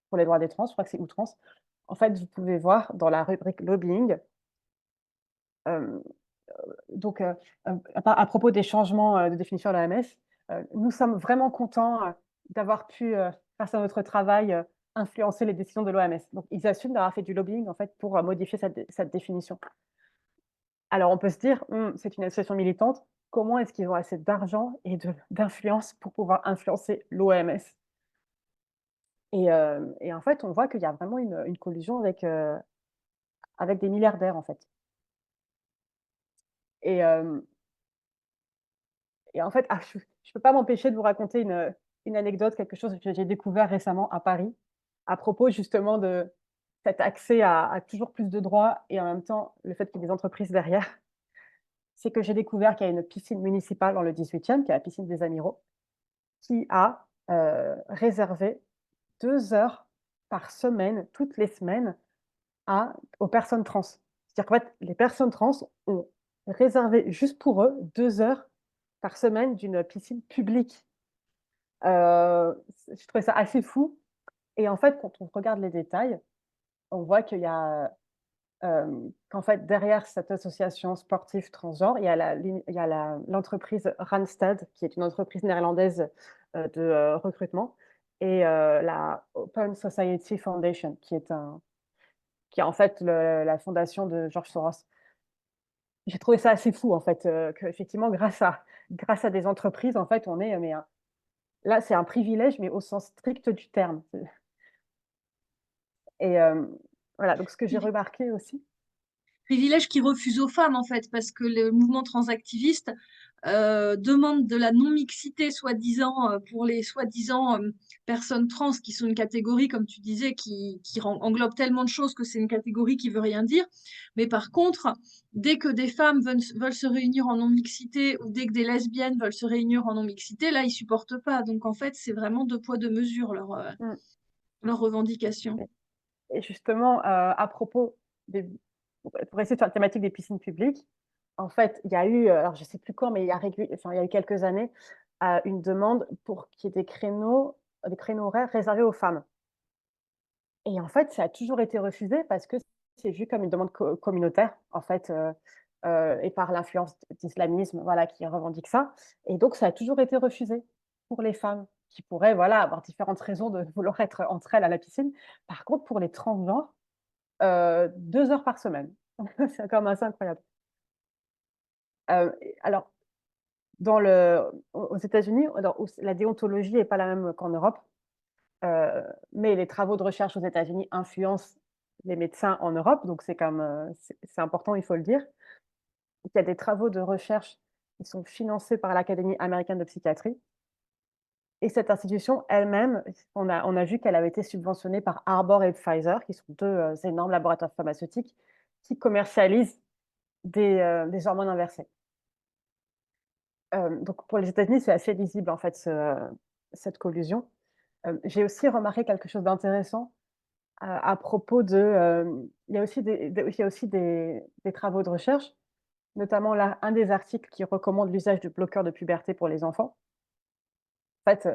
pour les droits des trans, je crois que c'est Outrance, en fait, vous pouvez voir dans la rubrique lobbying, euh, donc à propos des changements de définition de l'OMS, nous sommes vraiment contents d'avoir pu, grâce à notre travail, influencer les décisions de l'OMS. Donc, ils assument d'avoir fait du lobbying en fait pour modifier cette définition. Alors, on peut se dire, c'est une association militante. Comment est-ce qu'ils ont assez d'argent et d'influence pour pouvoir influencer l'OMS? Et en fait, on voit qu'il y a vraiment une collusion avec des milliardaires, en fait. Et, euh, et en fait, je ne peux pas m'empêcher de vous raconter une anecdote, quelque chose que j'ai découvert récemment à Paris, à propos justement de cet accès à toujours plus de droits et en même temps le fait qu'il y ait des entreprises derrière. C'est que j'ai découvert qu'il y a une piscine municipale dans le 18e, qui est la piscine des Amiraux, qui a réservé 2 heures par semaine, toutes les semaines, aux personnes trans. C'est-à-dire qu'en fait, les personnes trans ont réservé juste pour eux 2 heures par semaine d'une piscine publique. Je trouvais ça assez fou. Et en fait, quand on regarde les détails, on voit qu'il y a qu'en fait, derrière cette association sportive transgenre, il y a l'entreprise Randstad, qui est une entreprise néerlandaise de recrutement, et la Open Society Foundation, qui est en fait la fondation de George Soros. J'ai trouvé ça assez fou, en fait, qu'effectivement, grâce à des entreprises, en fait, on est, là, c'est un privilège, mais au sens strict du terme. Et voilà, donc ce que j'ai remarqué aussi. Privilège qui refuse aux femmes, en fait, parce que le mouvement transactiviste demande de la non-mixité, soi-disant, pour les soi-disant personnes trans, qui sont une catégorie, comme tu disais, qui englobe tellement de choses que c'est une catégorie qui veut rien dire. Mais par contre, dès que des femmes veulent se réunir en non-mixité, ou dès que des lesbiennes veulent se réunir en non-mixité, là, ils supportent pas. Donc, en fait, c'est vraiment deux poids, deux mesures, Mm. leur revendication. Et justement, à propos pour rester sur la thématique des piscines publiques, en fait, il y a eu, alors je ne sais plus quand, mais il y a eu quelques années, une demande pour qu'il y ait des créneaux horaires réservés aux femmes. Et en fait, ça a toujours été refusé parce que c'est vu comme une demande communautaire, en fait, et par l'influence d'islamisme, voilà, qui revendique ça. Et donc, ça a toujours été refusé pour les femmes qui pourraient, voilà, avoir différentes raisons de vouloir être entre elles à la piscine. Par contre, pour les transgenres, 2 heures par semaine. C'est quand même assez incroyable. Alors, aux États-Unis, alors, où la déontologie n'est pas la même qu'en Europe, mais les travaux de recherche aux États-Unis influencent les médecins en Europe, donc c'est important, il faut le dire. Il y a des travaux de recherche Ils sont financés par l'Académie américaine de psychiatrie. Et cette institution elle-même, on a vu qu'elle avait été subventionnée par Arbor et Pfizer, qui sont deux énormes laboratoires pharmaceutiques qui commercialisent des hormones inversées. Donc pour les États-Unis, c'est assez lisible en fait cette collusion. J'ai aussi remarqué quelque chose d'intéressant à propos il y a aussi des travaux de recherche, notamment là, un des articles qui recommande l'usage du bloqueur de puberté pour les enfants. En fait,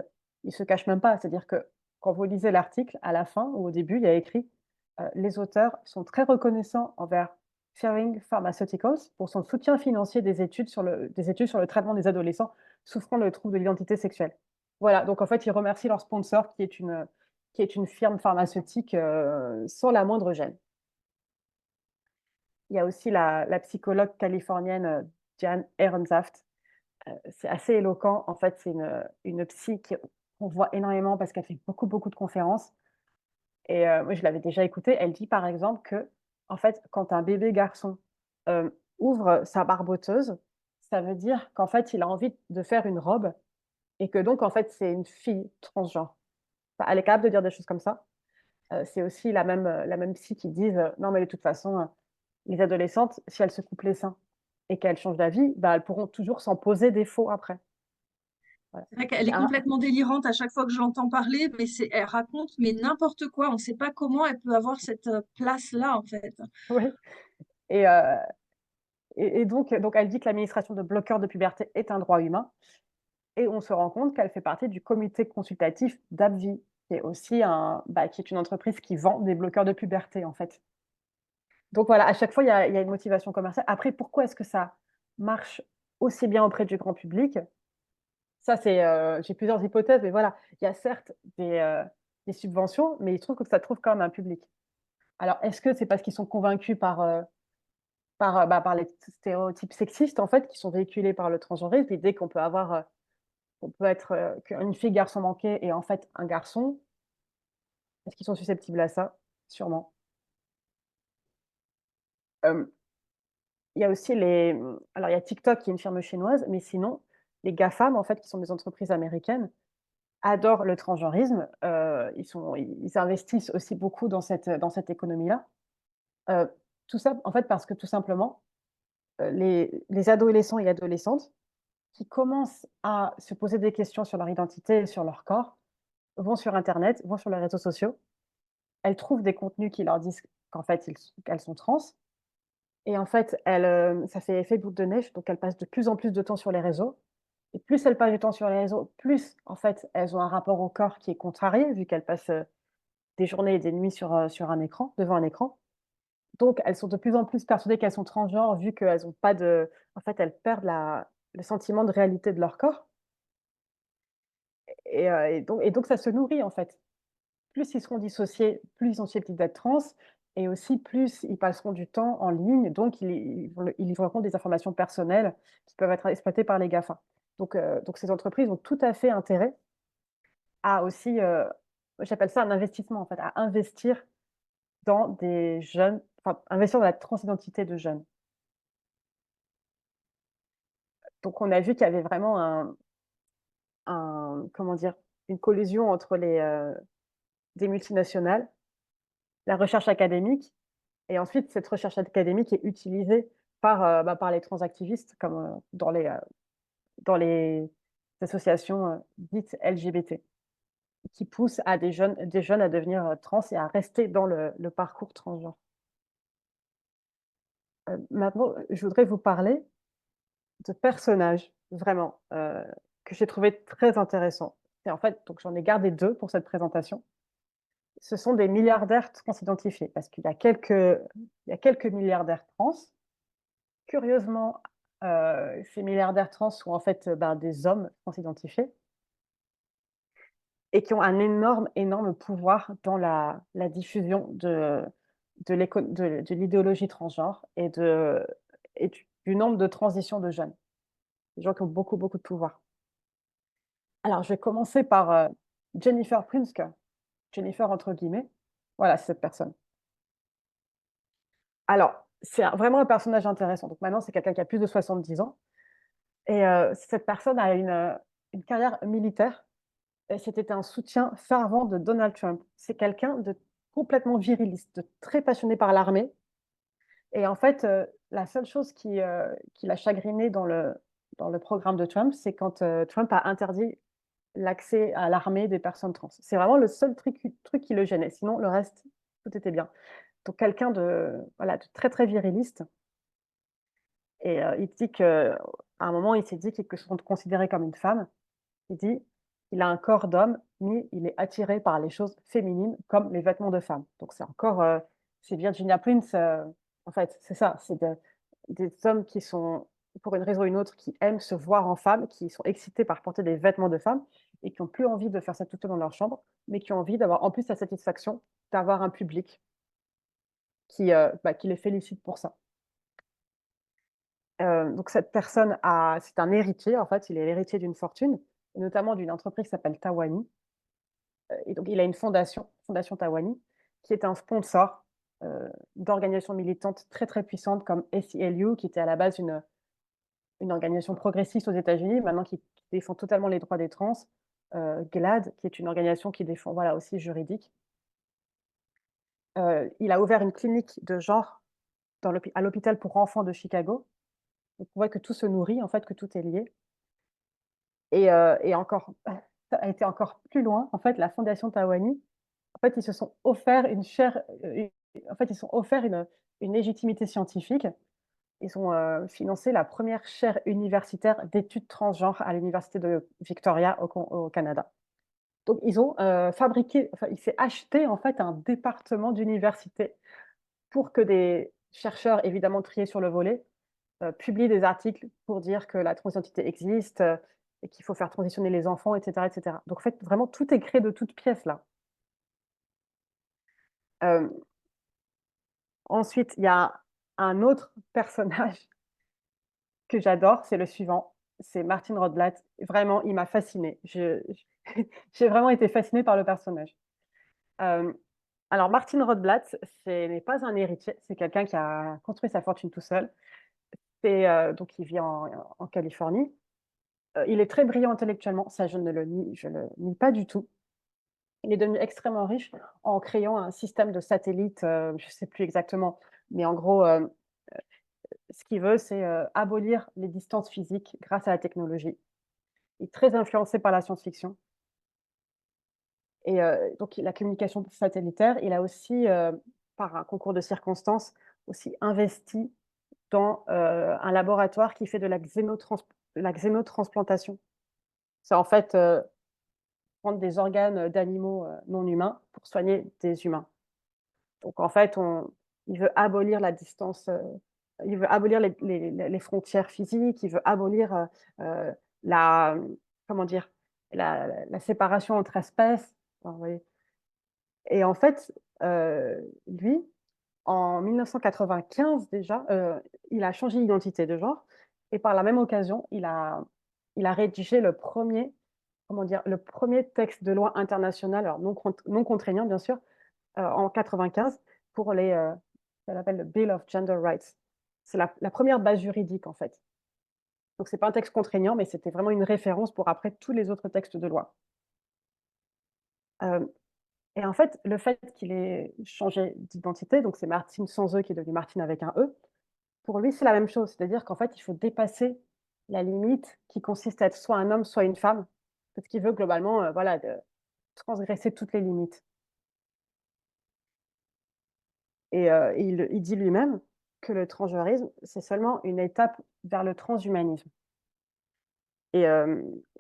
il se cache même pas. C'est-à-dire que quand vous lisez l'article, à la fin ou au début, il y a écrit, «Les auteurs sont très reconnaissants envers Ferring Pharmaceuticals pour son soutien financier des études sur le traitement des adolescents souffrant de troubles de l'identité sexuelle». Voilà, donc en fait, ils remercient leur sponsor qui est une firme pharmaceutique, sans la moindre gêne. Il y a aussi la psychologue californienne, Jan Ehrensaft. C'est assez éloquent. En fait, c'est une psy qu'on voit énormément parce qu'elle fait beaucoup, beaucoup de conférences et moi, je l'avais déjà écoutée. Elle dit, par exemple, que en fait, quand un bébé garçon, ouvre sa barboteuse, ça veut dire qu'en fait, il a envie de faire une robe et que donc en fait, c'est une fille transgenre. Enfin, elle est capable de dire des choses comme ça. C'est aussi la même psy qui disent, «Non, mais de toute façon, les adolescentes, si elles se coupent les seins et qu'elles changent d'avis, bah, elles pourront toujours s'en poser des faux après». Voilà. C'est vrai qu'elle C'est est un complètement délirante à chaque fois que je l'entends parler, mais elle raconte mais n'importe quoi. On ne sait pas comment elle peut avoir cette place-là, en fait. Oui et heu donc elle dit que l'administration de bloqueurs de puberté est un droit humain et on se rend compte qu'elle fait partie du comité consultatif d'AbbVie, qui est aussi qui est une entreprise qui vend des bloqueurs de puberté, en fait. Donc voilà, à chaque fois, il y a une motivation commerciale. Après, pourquoi est-ce que ça marche aussi bien auprès du grand public? Ça, j'ai plusieurs hypothèses, mais voilà. Il y a certes des subventions, mais il se trouve que ça trouve quand même un public. Alors, est-ce que c'est parce qu'ils sont convaincus par les stéréotypes sexistes, en fait, qui sont véhiculés par le transgenrisme? L'idée qu'on peut être, qu'une fille garçon manqué et en fait un garçon. Est-ce qu'ils sont susceptibles à ça? Sûrement. Hem, il y a aussi alors il y a TikTok qui est une firme chinoise, mais sinon, les GAFAM, en fait, qui sont des entreprises américaines, adorent le transgenrisme. Ils investissent aussi beaucoup dans cette économie-là. Heu, tout ça, en fait, parce que tout simplement, les adolescents et adolescentes qui commencent à se poser des questions sur leur identité et sur leur corps, vont sur internet, vont sur les réseaux sociaux. Elles trouvent des contenus qui leur disent qu'en fait, qu'elles sont trans et en fait, ça fait effet boule de neige, donc elles passent de plus en plus de temps sur les réseaux et plus elles passent du temps sur les réseaux, plus en fait, elles ont un rapport au corps qui est contrarié vu qu'elles passent, des journées et des nuits sur un écran, devant un écran. Donc elles sont de plus en plus persuadées qu'elles sont transgenres vu qu'elles ont pas en fait, elles perdent le sentiment de réalité de leur corps et donc ça se nourrit en fait. Plus ils seront dissociés, plus ils sont susceptibles d'être trans et aussi plus ils passeront du temps en ligne, donc ils livreront des informations personnelles qui peuvent être exploitées par les GAFA. Donc ces entreprises ont tout à fait intérêt à aussi, j'appelle ça un investissement en fait, à investir dans des jeunes, enfin investir dans la transidentité de jeunes. Donc on a vu qu'il y avait vraiment comment dire? Une collusion entre des multinationales, la recherche académique. Et ensuite, cette recherche académique est utilisée par les transactivistes comme, dans les associations, dites LGBT, qui poussent à des jeunes à devenir, trans et à rester dans le parcours transgenre. Maintenant, je voudrais vous parler de personnages vraiment, que j'ai trouvé très intéressants et en fait, donc j'en ai gardé 2 pour cette présentation. Ce sont des milliardaires transidentifiés parce il y a quelques milliardaires trans. Curieusement, ces milliardaires trans sont en fait, des hommes trans identifiés et qui ont un énorme, énorme pouvoir dans la diffusion de l'idéologie transgenre et du nombre de transitions de jeunes. Des gens qui ont beaucoup, beaucoup de pouvoir. Alors je vais commencer par, Jennifer Prinske, Jennifer entre guillemets. Voilà, c'est cette personne. Alors, c'est vraiment un personnage intéressant. Donc maintenant, c'est quelqu'un qui a plus de 70 ans. Et cette personne a une carrière militaire et c'était un soutien fervent de Donald Trump. C'est quelqu'un de complètement viriliste, de très passionné par l'armée et en fait, la seule chose qui l'a chagriné dans le programme de Trump, c'est quand, Trump a interdit l'accès à l'armée des personnes trans. C'est vraiment le seul truc qui le gênait, sinon le reste, tout était bien. Donc quelqu'un de, voilà, de très, très viriliste et il dit qu'à un moment, il s'est dit qu'il se considérait comme une femme. Il dit: «Il a un corps d'homme, mais il est attiré par les choses féminines comme les vêtements de femme». Donc c'est encore, c'est Virginia Prince, en fait, c'est ça, c'est des hommes qui sont, pour une raison ou une autre, qui aiment se voir en femme, qui sont excités par porter des vêtements de femme et qui ont plus envie de faire ça tout seul dans leur chambre, mais qui ont envie d'avoir en plus la satisfaction d'avoir un public qui les félicite pour ça. Donc cette personne a c'est un héritier, en fait, il est l'héritier d'une fortune et notamment d'une entreprise qui s'appelle Tawani. Et donc il a une fondation, Fondation Tawani, qui est un sponsor, d'organisations militantes très, très puissantes comme ACLU, qui était à la base une organisation progressiste aux États-Unis, maintenant qui défend totalement les droits des trans, GLAAD, qui est une organisation qui défend, voilà, aussi juridique. Il a ouvert une clinique de genre à l'hôpital pour enfants de Chicago. Donc on voit que tout se nourrit, en fait, que tout est lié et encore, ça a été encore plus loin. En fait, la Fondation Tawani, en fait, ils se sont offert une chaire, en fait, ils se sont offert une légitimité scientifique. Ils ont, financé la première chaire universitaire d'études transgenres à l'université de Victoria au Canada. Donc ils ont, fabriqué, enfin, il s'est acheté, en fait, un département d'université pour que des chercheurs, évidemment triés sur le volet, publient des articles pour dire que la transidentité existe, et qu'il faut faire transitionner les enfants et cetera et cetera. Donc en fait, vraiment tout est créé de toutes pièces là. Hem Ensuite, il y a un autre personnage que j'adore, c'est le suivant, c'est Martin Rotblat. Vraiment, il m'a fascinée. J'ai vraiment été fascinée par le personnage. Hem, alors Martin Rotblat, ce n'est pas un héritier, c'est quelqu'un qui a construit sa fortune tout seul. Donc il vit en Californie. Il est très brillant intellectuellement, ça je le nie pas du tout. Il est devenu extrêmement riche en créant un système de satellites, je ne sais plus exactement, mais en gros, ce qu'il veut, c'est, abolir les distances physiques grâce à la technologie. Il est très influencé par la science-fiction et donc la communication satellitaire, il a aussi, par un concours de circonstances, aussi investi dans, un laboratoire qui fait de la xénotransplantation. C'est en fait, prendre des organes, d'animaux, non humains pour soigner des humains. Donc en fait, on il veut abolir la distance, il veut abolir les frontières physiques, il veut abolir, la, comment dire? La séparation entre espèces, enfin, vous voyez? Et en fait, lui, en 1995 déjà, il a changé d'identité de genre et par la même occasion, il a rédigé le premier, comment dire? Le premier texte de loi international, alors non contraignant bien sûr, en 95 pour ça s'appelle le Bill of Gender Rights. C'est la 1re base juridique, en fait. Donc c'est pas un texte contraignant, mais c'était vraiment une référence pour après tous les autres textes de loi. Hem Et en fait, le fait qu'il ait changé d'identité, donc c'est Martine sans E qui est devenu Martine avec un E, pour lui, c'est la même chose. C'est-à-dire qu'en fait, il faut dépasser la limite qui consiste à être soit un homme, soit une femme, parce qu'il veut globalement, voilà, de transgresser toutes les limites. Et il dit lui-même que le transgenrisme, c'est seulement une étape vers le transhumanisme. Et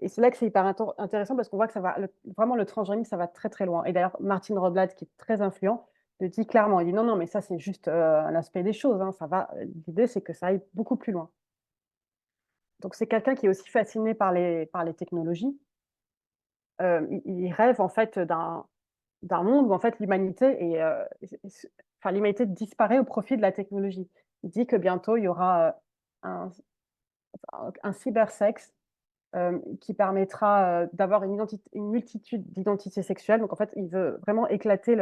c'est là que c'est hyper intéressant parce qu'on voit que ça va vraiment le transgenrisme, ça va très, très loin. Et d'ailleurs, Martin Rotblat, qui est très influent, le dit clairement. Il dit: «Non, non, mais ça, c'est juste, un aspect des choses, hein, ça va, l'idée, c'est que ça aille beaucoup plus loin». Donc c'est quelqu'un qui est aussi fasciné par les technologies. Il rêve en fait d'un monde où en fait l'humanité est, enfin l'humanité disparaît au profit de la technologie. Il dit que bientôt il y aura, un un cybersexe, qui permettra, d'avoir une multitude d'identités sexuelles. Donc en fait, il veut vraiment éclater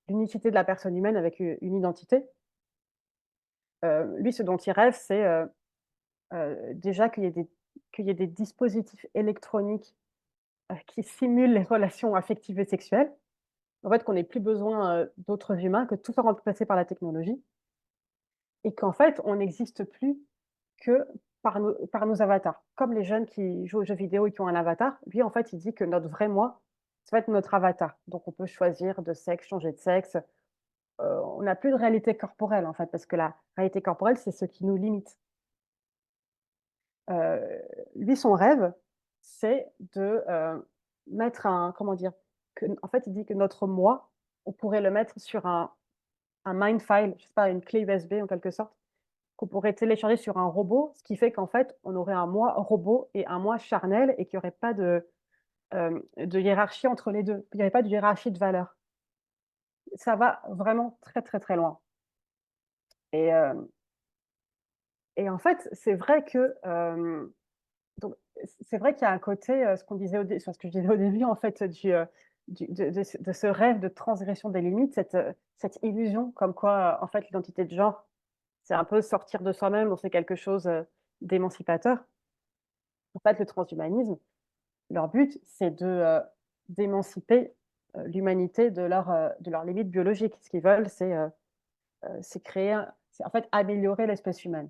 l'unicité de la personne humaine avec une identité. Lui, ce dont il rêve, c'est, déjà qu'il y ait qu'il y ait des dispositifs électroniques, qui simulent les relations affectives et sexuelles. En fait, qu'on n'ait plus besoin, d'autres humains, que tout soit remplacé par la technologie et qu'en fait, on n'existe plus que par nos avatars. Comme les jeunes qui jouent aux jeux vidéo et qui ont un avatar, lui, en fait, il dit que notre vrai moi, ça va être notre avatar. Donc on peut choisir de sexe, changer de sexe. On n'a plus de réalité corporelle, en fait, parce que la réalité corporelle, c'est ce qui nous limite. Lui, son rêve, c'est de, mettre un comment dire? En fait, il dit que notre moi, on pourrait le mettre sur un mind file, je sais pas, une clé USB en quelque sorte, qu'on pourrait télécharger sur un robot, ce qui fait qu'en fait, on aurait un moi robot et un moi charnel et qu'il y aurait pas de hiérarchie entre les 2. Il y aurait pas de hiérarchie de valeurs. Ça va vraiment très, très, très loin et en fait, c'est vrai que, donc c'est vrai qu'il y a un côté, ce qu'on disait sur ce que je disais au début en fait du de ce rêve de transgression des limites, cette illusion comme quoi, en fait, l'identité de genre, c'est un peu sortir de soi-même, donc c'est quelque chose, d'émancipateur. En fait, le transhumanisme, leur but, c'est d'émanciper, l'humanité de leurs limites biologiques. Ce qu'ils veulent, c'est créer c'est en fait améliorer l'espèce humaine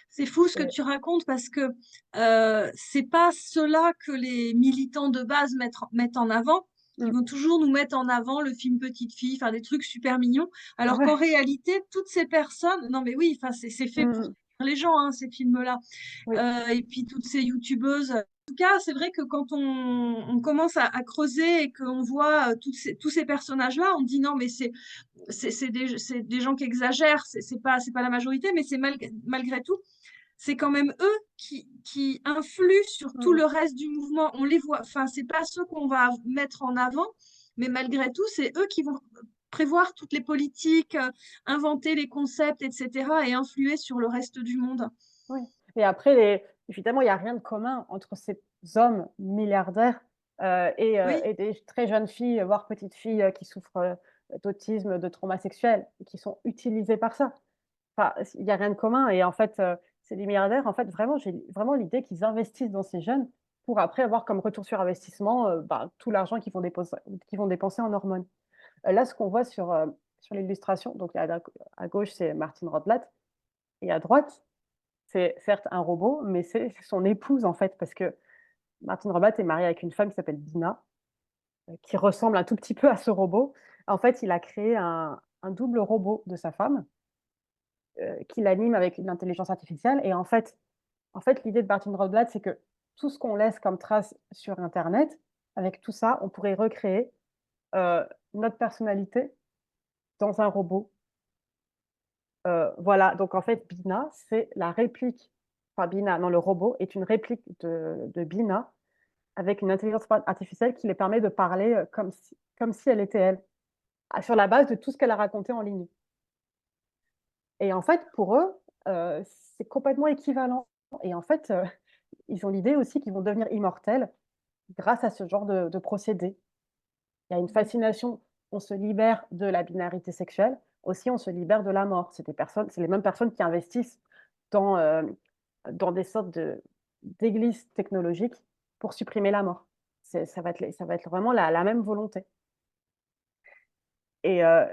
C'est fou ce que et tu racontes parce que c'est pas cela que les militants de base mettent en avant. Ils mmh, vont toujours nous mettre en avant le film Petite Fille, faire des trucs super mignons, alors qu'en ouais, réalité, toutes ces personnes, non mais oui, enfin c'est fait mmh pour mh, les gens, hein, ces films-là. oui, Et puis toutes ces youtubeuses. En tout cas, c'est vrai que quand on commence à creuser et qu'on voit tous ces personnages-là, on dit non, mais c'est des gens qui exagèrent, c'est pas la majorité, mais c'est malgré tout c'est quand même eux qui influent sur tout mmh, le reste du mouvement. On les voit, enfin, c'est pas ceux qu'on va mettre en avant, mais malgré tout, c'est eux qui vont prévoir toutes les politiques, inventer les concepts, etc., et influer sur le reste du monde. oui et après évidemment, il y a rien de commun entre ces hommes milliardaires, Oui, et des très jeunes filles, voire petites filles, qui souffrent, d'autisme, de trauma sexuel et qui sont utilisées par ça. Enfin, il y a rien de commun et en fait, c'est des milliardaires, en fait, vraiment, j'ai vraiment l'idée qu'ils investissent dans ces jeunes pour après avoir comme retour sur investissement, bah, tout l'argent qu'ils vont dépenser en hormones. Là, ce qu'on voit sur l'illustration, donc à gauche, c'est Martine Rotblat et à droite, c'est certes un robot, mais c'est son épouse, en fait, parce que Martine Rotblat est mariée avec une femme qui s'appelle Dina, qui ressemble un tout petit peu à ce robot. En fait, il a créé un double robot de sa femme, qui l'anime avec une intelligence artificielle et en fait, l'idée de Martin Rothblatt, c'est que tout ce qu'on laisse comme trace sur internet, avec tout ça, on pourrait recréer, notre personnalité dans un robot. Voilà, donc en fait, Bina, c'est la réplique enfin Bina, non, le robot est une réplique de Bina avec une intelligence artificielle qui lui permet de parler, comme si elle était elle, sur la base de tout ce qu'elle a raconté en ligne. Et en fait, pour eux, c'est complètement équivalent et en fait, ils ont l'idée aussi qu'ils vont devenir immortels grâce à ce genre de procédé. Il y a une fascination, on se libère de la binarité sexuelle, aussi on se libère de la mort. C'est les mêmes personnes qui investissent dans, dans des sortes d'églises technologiques pour supprimer la mort. Ça va être vraiment la même volonté et heu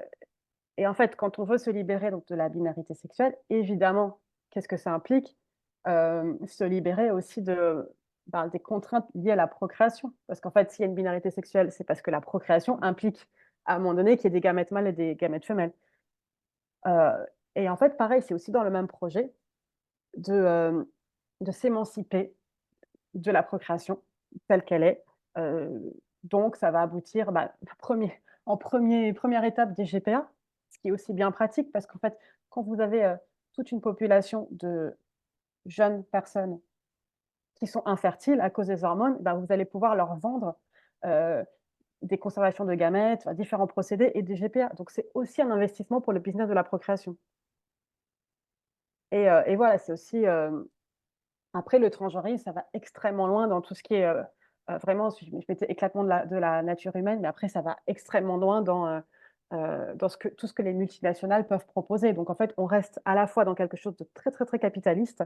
et en fait, quand on veut se libérer donc de la binarité sexuelle, évidemment, qu'est-ce que ça implique? Se libérer aussi des contraintes liées à la procréation. Parce qu'en fait, s'il y a une binarité sexuelle, c'est parce que la procréation implique, à un moment donné, qu'il y ait des gamètes mâles et des gamètes femelles. Heu et en fait, pareil, c'est aussi dans le même projet de, de s'émanciper de la procréation telle qu'elle est. Heu, donc ça va aboutir, bah, 1 première étape des GPA, ce qui est aussi bien pratique parce qu'en fait, quand vous avez, toute une population de jeunes personnes qui sont infertiles à cause des hormones, bah, vous allez pouvoir leur vendre, heu, des conservations de gamètes, enfin différents procédés et des GPA. Donc c'est aussi un investissement pour le business de la procréation et voilà, c'est aussi, après le transgenrisme, ça va extrêmement loin dans tout ce qui est, vraiment je mettais éclatement de la nature humaine, mais après ça va extrêmement loin dans tout ce que les multinationales peuvent proposer. Donc en fait, on reste à la fois dans quelque chose de très, très, très capitaliste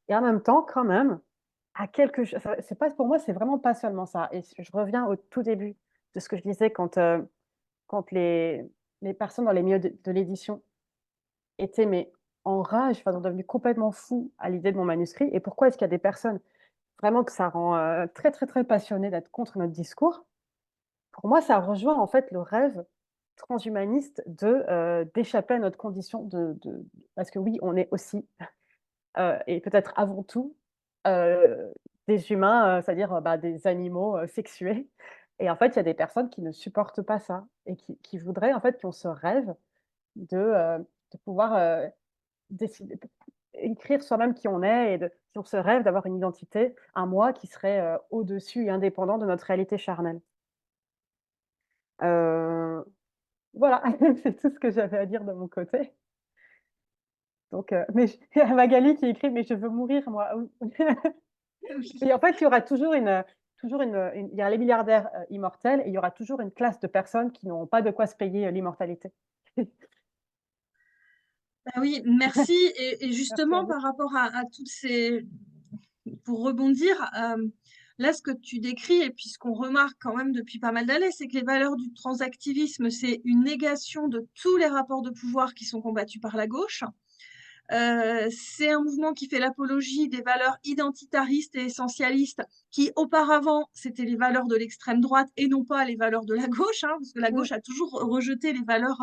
et en même temps, quand même, à quelque chose. C'est pas, pour moi, c'est vraiment pas seulement ça. Et je reviens au tout début de ce que je disais quand les personnes dans les milieux de l'édition étaient mais en rage, enfin, sont devenus complètement fous à l'idée de mon manuscrit. Et pourquoi est-ce qu'il y a des personnes vraiment que ça rend très, très, très passionnées d'être contre notre discours? Pour moi, ça rejoint en fait le rêve transhumaniste d'échapper à notre condition parce que oui, on est aussi, et peut-être avant tout, heu, des humains, c'est-à-dire, bah, des animaux, sexués et en fait, il y a des personnes qui ne supportent pas ça et qui voudraient en fait, qui ont ce rêve de pouvoir, décider écrire soi-même qui on est et qui ont ce rêve d'avoir une identité, un moi qui serait, au-dessus et indépendant de notre réalité charnelle. Heu, voilà, c'est tout ce que j'avais à dire de mon côté. Donc mais il y a Magali qui écrit: «Mais je veux mourir moi». Et en fait, il y aura toujours il y a les milliardaires, immortels et il y aura toujours une classe de personnes qui n'auront pas de quoi se payer, l'immortalité. Bah oui, merci et Merci à justement vous. par rapport à toutes ces pour rebondir, là, ce que tu décris et puis ce qu'on remarque quand même depuis pas mal d'années, c'est que les valeurs du transactivisme, c'est une négation de tous les rapports de pouvoir qui sont combattus par la gauche. C'est un mouvement qui fait l'apologie des valeurs identitaristes et essentialistes qui, auparavant, c'était les valeurs de l'extrême droite et non pas les valeurs de la gauche, hein, parce que la Mmh. gauche a toujours rejeté les valeurs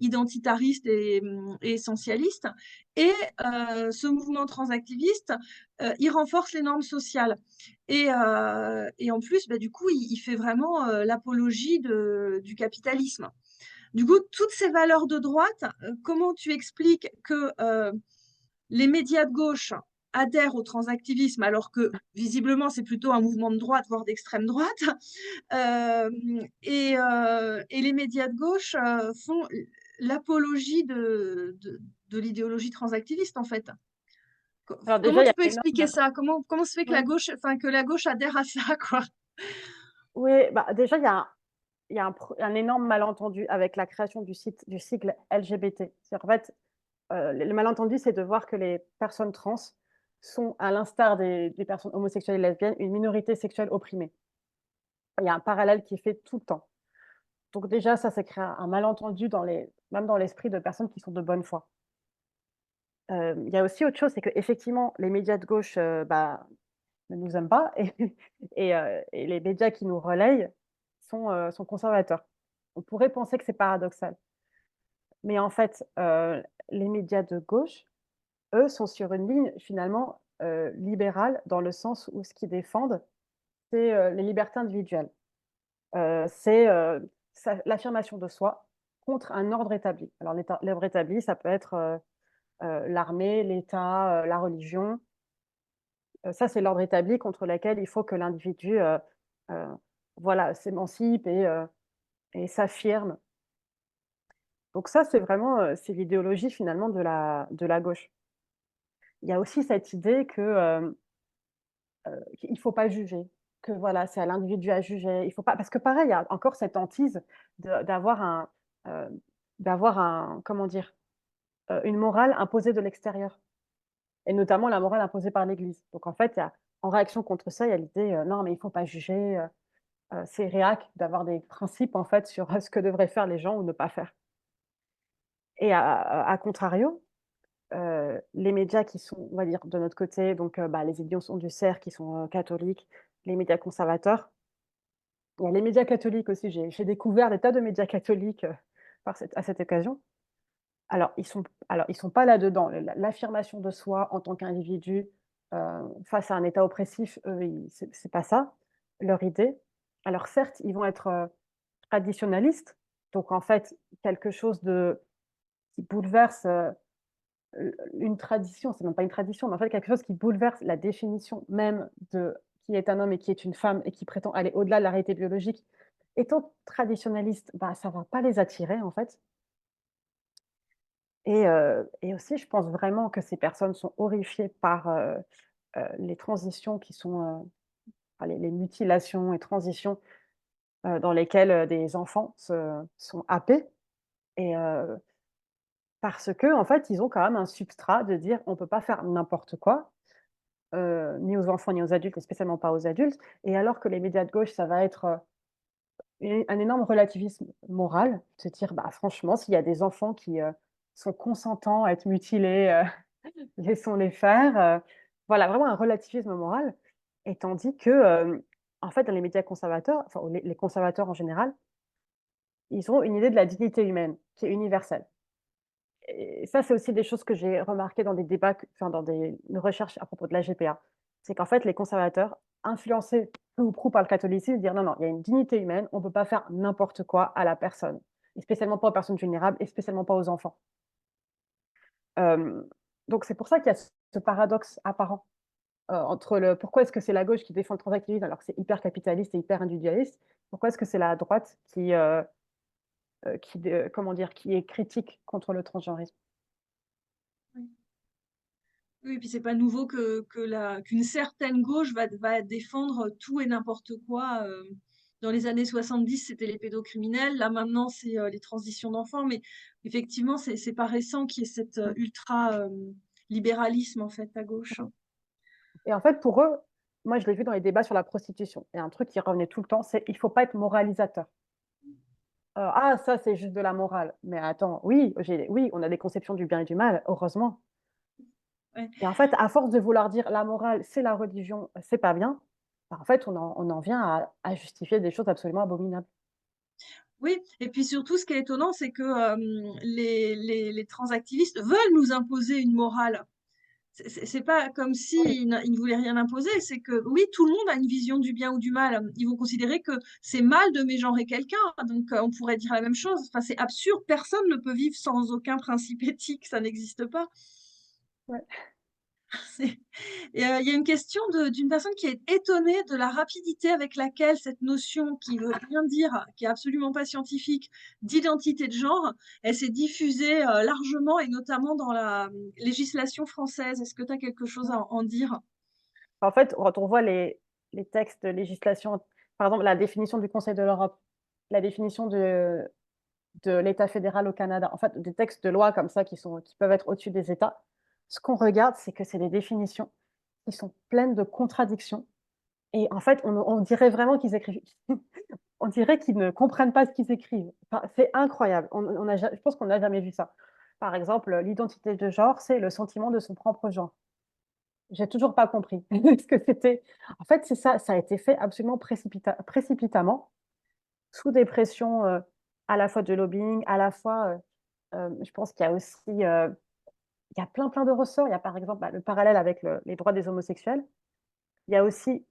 identitaristes et essentialistes. Et ce mouvement transactiviste, il renforce les normes sociales. Et en plus, bah, du coup, il fait vraiment l'apologie du capitalisme. Du coup, toutes ces valeurs de droite, comment tu expliques que les médias de gauche adhèrent au transactivisme alors que visiblement c'est plutôt un mouvement de droite, voire d'extrême droite, euh, et les médias de gauche font l'apologie de l'idéologie transactiviste en fait. Alors déjà, Comment il y tu a peux une expliquer énorme ça? Comment se fait que la ouais. gauche, enfin que la gauche adhère à ça, quoi? Oui, bah, déjà, il y a un énorme malentendu avec la création du sigle LGBT. C'est-à-dire, en fait, le malentendu, c'est de voir que les personnes trans sont, à l'instar des personnes homosexuelles et lesbiennes, une minorité sexuelle opprimée. Il y a un parallèle qui est fait tout le temps. Donc déjà, ça crée un malentendu même dans l'esprit de personnes qui sont de bonne foi. Il y a aussi autre chose, c'est qu'effectivement, les médias de gauche, bah, ne nous aiment pas et et les médias qui nous relayent sont conservateurs. On pourrait penser que c'est paradoxal, mais en fait, les médias de gauche, eux, sont sur une ligne finalement, libérale dans le sens où ce qu'ils défendent, c'est, les libertés individuelles. C'est, l'affirmation de soi contre un ordre établi. Alors l'ordre établi, ça peut être, l'armée, l'État, la religion. Ça, c'est l'ordre établi contre lequel il faut que l'individu, heu, voilà, s'émancipe et s'affirme. Donc ça, c'est vraiment, c'est l'idéologie finalement de la gauche. Il y a aussi cette idée que, qu'il ne faut pas juger, que voilà, c'est à l'individu à juger. Il faut pas parce que pareil, il y a encore cette hantise d'avoir heu, comment dire? Une morale imposée de l'extérieur et notamment la morale imposée par l'Église. Donc en fait, il y a en réaction contre ça, il y a l'idée, non mais il ne faut pas juger, c'est réac d'avoir des principes en fait sur, ce que devraient faire les gens ou ne pas faire et à contrario, les médias qui sont, on va dire, de notre côté, donc bah, les Éditions du Cerf qui sont, catholiques, les médias conservateurs. Il y a les médias catholiques aussi, j'ai découvert des tas de médias catholiques, à cette occasion. Alors ils sont pas là-dedans. L'affirmation de soi en tant qu'individu, face à un État oppressif, eux, ils c'est pas ça, leur idée. Alors certes, ils vont être, traditionnalistes, donc en fait, quelque chose qui bouleverse, une tradition, c'est même pas une tradition, mais en fait quelque chose qui bouleverse la définition même de qui est un homme et qui est une femme et qui prétend aller au-delà de la réalité biologique. Étant traditionnaliste, bah, ça va pas les attirer en fait et aussi je pense vraiment que ces personnes sont horrifiées par, les transitions qui sont, enfin les mutilations et transitions, dans lesquelles, des enfants sont happés et parce qu'en fait, ils ont quand même un substrat de dire: «On peut pas faire n'importe quoi». ni aux enfants ni aux adultes, et spécialement pas aux adultes. Et alors que les médias de gauche, ça va être un énorme relativisme moral, se dire bah, franchement, s'il y a des enfants qui sont consentants à être mutilés, laissons-les faire. Voilà, vraiment un relativisme moral. Et tandis que, en fait, dans les médias conservateurs, enfin, les conservateurs en général, ils ont une idée de la dignité humaine qui est universelle. Et ça, c'est aussi des choses que j'ai remarquées dans des débats, enfin, dans une recherche à propos de la GPA. C'est qu'en fait, les conservateurs, influencés peu ou prou par le catholicisme, dire non, non, il y a une dignité humaine, on ne peut pas faire n'importe quoi à la personne, et spécialement pas aux personnes vulnérables, et spécialement pas aux enfants. Euh, donc, c'est pour ça qu'il y a ce paradoxe apparent entre le pourquoi est-ce que c'est la gauche qui défend le transactivisme alors que c'est hyper capitaliste et hyper individualiste, pourquoi est-ce que c'est la droite comment dire, qui est critique contre le transgenrisme. Oui. Oui, puis c'est pas nouveau qu'une certaine gauche va défendre tout et n'importe quoi. Dans les années 70, c'était les pédocriminels. Là, maintenant, c'est les transitions d'enfants. Mais effectivement, c'est pas récent qu'il y ait cet Mm. ultra-libéralisme, en fait, à gauche. Et en fait, pour eux, moi je l'ai vu dans les débats sur la prostitution, et un truc qui revenait tout le temps, c'est il faut pas être moralisateur. Ah, ça c'est juste de la morale. Mais attends, oui, oui, on a des conceptions du bien et du mal, heureusement. Ouais. Et en fait, à force de vouloir dire la morale, c'est la religion, c'est pas bien, bah, en fait, on en vient à justifier des choses absolument abominables. Oui, et puis surtout, ce qui est étonnant, c'est que les transactivistes veulent nous imposer une morale. C'est pas comme Oui, s'ils ils ne voulaient rien imposer, c'est que oui, tout le monde a une vision du bien ou du mal. Ils vont considérer que c'est mal de mégenrer quelqu'un, donc on pourrait dire la même chose. Enfin, c'est absurde, personne ne peut vivre sans aucun principe éthique, ça n'existe pas. ouais. C'est- Et il y a une question d'une personne qui est étonnée de la rapidité avec laquelle cette notion, qui veut rien dire, qui est absolument pas scientifique, d'identité de genre, elle s'est diffusée largement et notamment dans la législation française. Est-ce que tu as quelque chose à en dire? En fait, quand on voit les textes de législation, par exemple, la définition du Conseil de l'Europe, la définition de l'État fédéral au Canada, en fait, des textes de loi comme ça qui peuvent être au-dessus des États, ce qu'on regarde, c'est que c'est des définitions qui sont pleines de contradictions. Et en fait, on dirait vraiment qu'ils écrivent. On dirait qu'ils ne comprennent pas ce qu'ils écrivent. Enfin, c'est incroyable. Je pense qu'on n'a jamais vu ça. Par exemple, l'identité de genre, c'est le sentiment de son propre genre. J'ai toujours pas compris ce que c'était. En fait, c'est ça. Ça a été fait absolument précipitamment, sous des pressions à la fois de lobbying, à la fois, je pense qu'il y a aussi, il y a plein de ressorts. Il y a par exemple bah, le parallèle avec les droits des homosexuels. Il y a aussi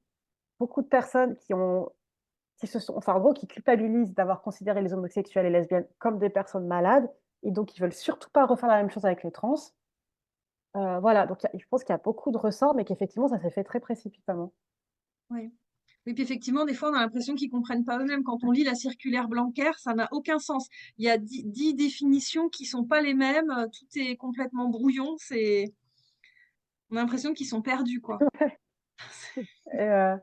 beaucoup de personnes qui se sont, enfin en gros, qui culpabilisent d'avoir considéré les homosexuels et lesbiennes comme des personnes malades, et donc ils veulent surtout pas refaire la même chose avec les trans. Voilà, donc je pense qu'il y a beaucoup de ressorts, mais qu'effectivement, ça s'est fait très précipitamment. Oui. Et puis effectivement, des fois, on a l'impression qu'ils comprennent pas eux-mêmes. Quand on lit la circulaire Blanquer, ça n'a aucun sens. Il y a 10 définitions qui sont pas les mêmes. Tout est complètement brouillon. On a l'impression qu'ils sont perdus, quoi. Et,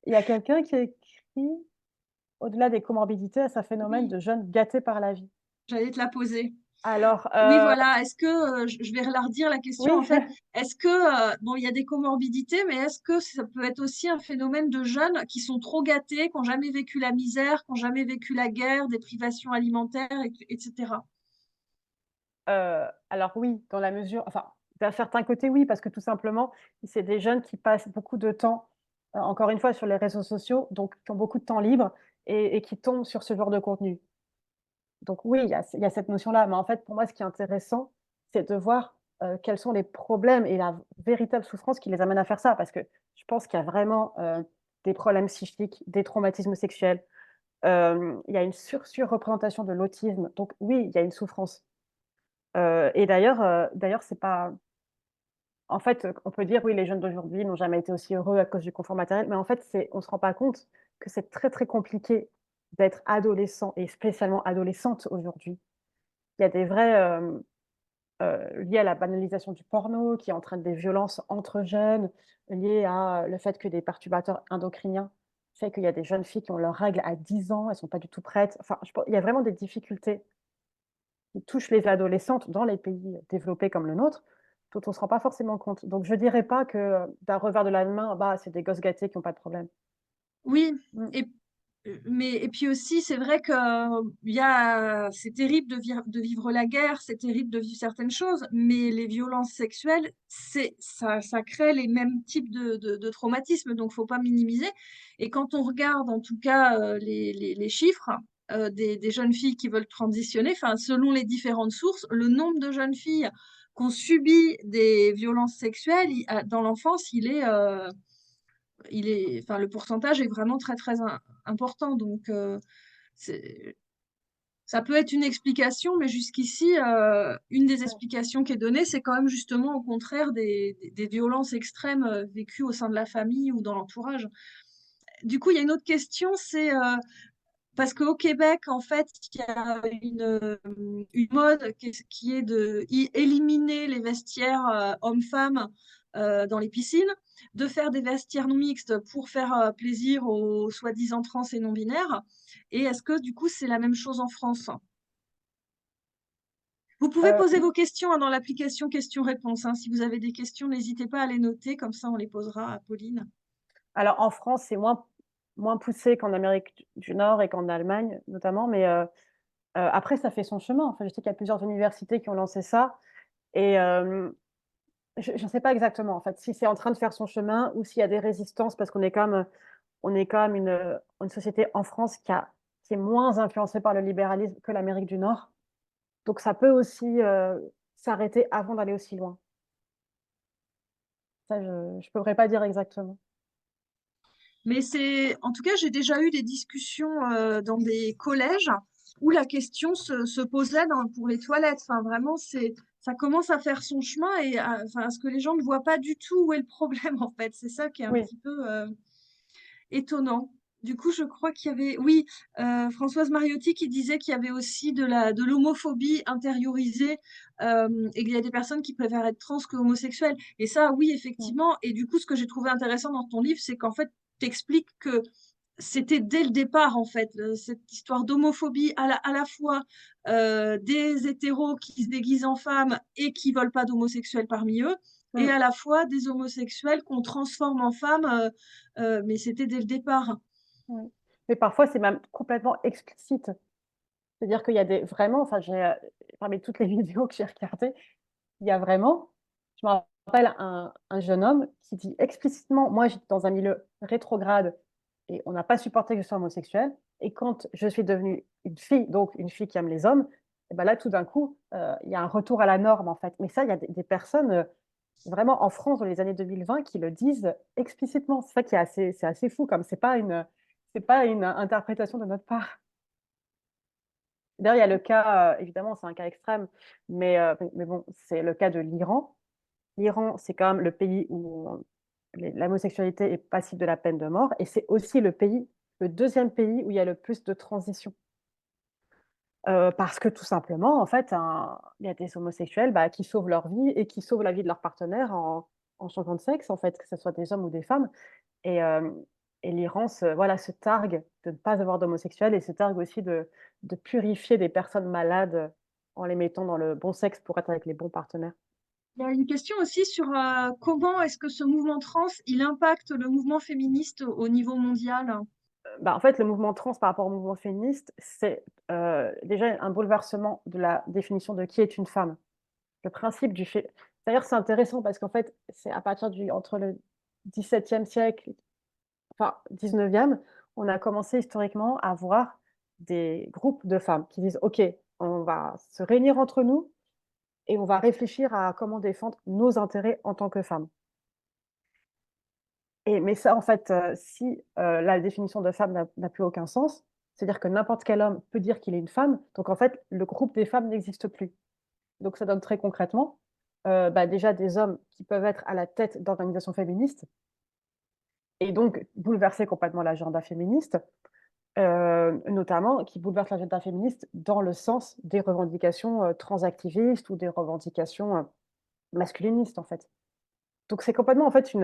il y a quelqu'un qui a écrit, au-delà des comorbidités, à ce phénomène Oui, de jeunes gâtés par la vie. j'allais te la poser. Alors, Oui, voilà. Est-ce que, je vais la redire la question, en oui, fait, est-ce que, bon, il y a des comorbidités, mais est-ce que ça peut être aussi un phénomène de jeunes qui sont trop gâtés, qui n'ont jamais vécu la misère, qui n'ont jamais vécu la guerre, des privations alimentaires, etc. alors oui, dans la mesure, enfin, d'un certain côté, oui, parce que tout simplement, c'est des jeunes qui passent beaucoup de temps, encore une fois, sur les réseaux sociaux, donc qui ont beaucoup de temps libre et qui tombent sur ce genre de contenu. Donc oui, il y a cette notion-là. Mais en fait, pour moi, ce qui est intéressant, c'est de voir quels sont les problèmes et la véritable souffrance qui les amène à faire ça. Parce que je pense qu'il y a vraiment des problèmes psychiques, des traumatismes sexuels. Il y a une surreprésentation de l'autisme. Donc oui, il y a une souffrance. Et d'ailleurs, c'est pas. En fait, on peut dire oui, les jeunes d'aujourd'hui n'ont jamais été aussi heureux à cause du confort matériel, mais en fait, on ne se rend pas compte que c'est très très compliqué d'être adolescent et spécialement adolescente aujourd'hui. Il y a des vrais liés à la banalisation du porno qui entraîne des violences entre jeunes, liées à le fait que des perturbateurs endocriniens fait qu'il y a des jeunes filles qui ont leurs règles à 10 ans, elles ne sont pas du tout prêtes. Enfin, il y a vraiment des difficultés qui touchent les adolescentes dans les pays développés comme le nôtre. dont on ne se rend pas forcément compte. Donc, je ne dirais pas que d'un revers de la main, bah, c'est des gosses gâtés qui n'ont pas de problème. Oui, Mm. et, et puis aussi, c'est vrai que c'est terrible de vivre la guerre, c'est terrible de vivre certaines choses, mais les violences sexuelles, ça crée les mêmes types de traumatismes, donc faut pas minimiser. Et quand on regarde en tout cas les chiffres des jeunes filles qui veulent transitionner, enfin, selon les différentes sources, le nombre de jeunes filles qui ont subi des violences sexuelles dans l'enfance, enfin, le pourcentage est vraiment très, très important. Donc, c'est- ça peut être une explication, mais jusqu'ici, une des explications qui est donnée, c'est quand même justement au contraire des violences extrêmes vécues au sein de la famille ou dans l'entourage. Du coup, il y a une autre question, c'est parce qu'au Québec, en fait, il y a une mode qui est de éliminer les vestiaires hommes-femmes dans les piscines, de faire des vestiaires non mixtes pour faire plaisir aux soi-disant trans et non-binaires. Et est-ce que du coup, c'est la même chose en France? Vous pouvez Euh, poser vos questions dans l'application questions-réponses, hein. Si vous avez des questions, n'hésitez pas à les noter, comme ça on les posera à Pauline. alors, en France, c'est moins poussé qu'en Amérique du Nord et qu'en Allemagne, notamment, mais après, ça fait son chemin. Enfin, je sais qu'il y a plusieurs universités qui ont lancé ça, et je ne sais pas exactement, en fait, si c'est en train de faire son chemin ou s'il y a des résistances, parce on est quand même une société en France qui est moins influencée par le libéralisme que l'Amérique du Nord. Donc, ça peut aussi s'arrêter avant d'aller aussi loin. Ça, je ne pourrais pas dire exactement. Mais en tout cas, j'ai déjà eu des discussions dans des collèges où la question se posait pour les toilettes. Enfin, vraiment, ça commence à faire son chemin et enfin, à ce que les gens ne voient pas du tout où est le problème, en fait. C'est ça qui est un Oui. petit peu étonnant. Du coup, je crois qu'il y avait, oui, Françoise Mariotti qui disait qu'il y avait aussi de l'homophobie intériorisée et qu'il y a des personnes qui préfèrent être trans que homosexuelles. Et ça, oui, Mm. effectivement. Et du coup, ce que j'ai trouvé intéressant dans ton livre, c'est qu'en fait, tu expliques que c'était dès le départ, en fait, cette histoire d'homophobie à la fois des hétéros qui se déguisent en femmes et qui veulent pas d'homosexuels parmi eux, et Mm. à la fois des homosexuels qu'on transforme en femmes, mais c'était dès le départ. Oui. Mais parfois, c'est même complètement explicite. C'est-à-dire qu'il y a vraiment, enfin, parmi toutes les vidéos que j'ai regardées, il y a vraiment, je me rappelle un jeune homme qui dit explicitement, moi j'étais dans un milieu rétrograde et on n'a pas supporté que je sois homosexuel. Et quand je suis devenue une fille, donc une fille qui aime les hommes, et ben là tout d'un coup, il y a un retour à la norme en fait. Mais ça, il y a des personnes vraiment en France dans les années 2020 qui le disent explicitement. C'est ça qui est c'est assez fou, comme c'est pas une interprétation de notre part. D'ailleurs, il y a le cas, évidemment, c'est un cas extrême, mais bon, c'est le cas de l'Iran. L'Iran, c'est quand même le pays où l'homosexualité est passible de la peine de mort, et c'est aussi le deuxième pays où il y a le plus de transitions. Parce que tout simplement, en fait, il y a des homosexuels bah, qui sauvent leur vie et qui sauvent la vie de leur partenaire en changeant de sexe, en fait, que ce soit des hommes ou des femmes. Et, euh, et l'Iran voilà, se targue de ne pas avoir d'homosexuels et se targue aussi de purifier des personnes malades en les mettant dans le bon sexe pour être avec les bons partenaires. Il y a une question aussi sur comment est-ce que ce mouvement trans, il impacte le mouvement féministe au niveau mondial. Bah, en fait, le mouvement trans par rapport au mouvement féministe, c'est déjà un bouleversement de la définition de qui est une femme. Le principe du fait. D'ailleurs, c'est intéressant parce qu'en fait, c'est à partir entre le XVIIe siècle, enfin 19e, on a commencé historiquement à voir des groupes de femmes qui disent, OK, on va se réunir entre nous et on va réfléchir à comment défendre nos intérêts en tant que femmes. Mais ça, en fait, si la définition de femme n'a plus aucun sens, c'est-à-dire que n'importe quel homme peut dire qu'il est une femme, donc en fait, le groupe des femmes n'existe plus. Donc ça donne très concrètement bah, déjà des hommes qui peuvent être à la tête d'organisations féministes et donc bouleverser complètement l'agenda féministe, notamment qui bouleverse l'agenda féministe dans le sens des revendications transactivistes ou des revendications masculinistes, en fait. Donc c'est complètement, en fait, il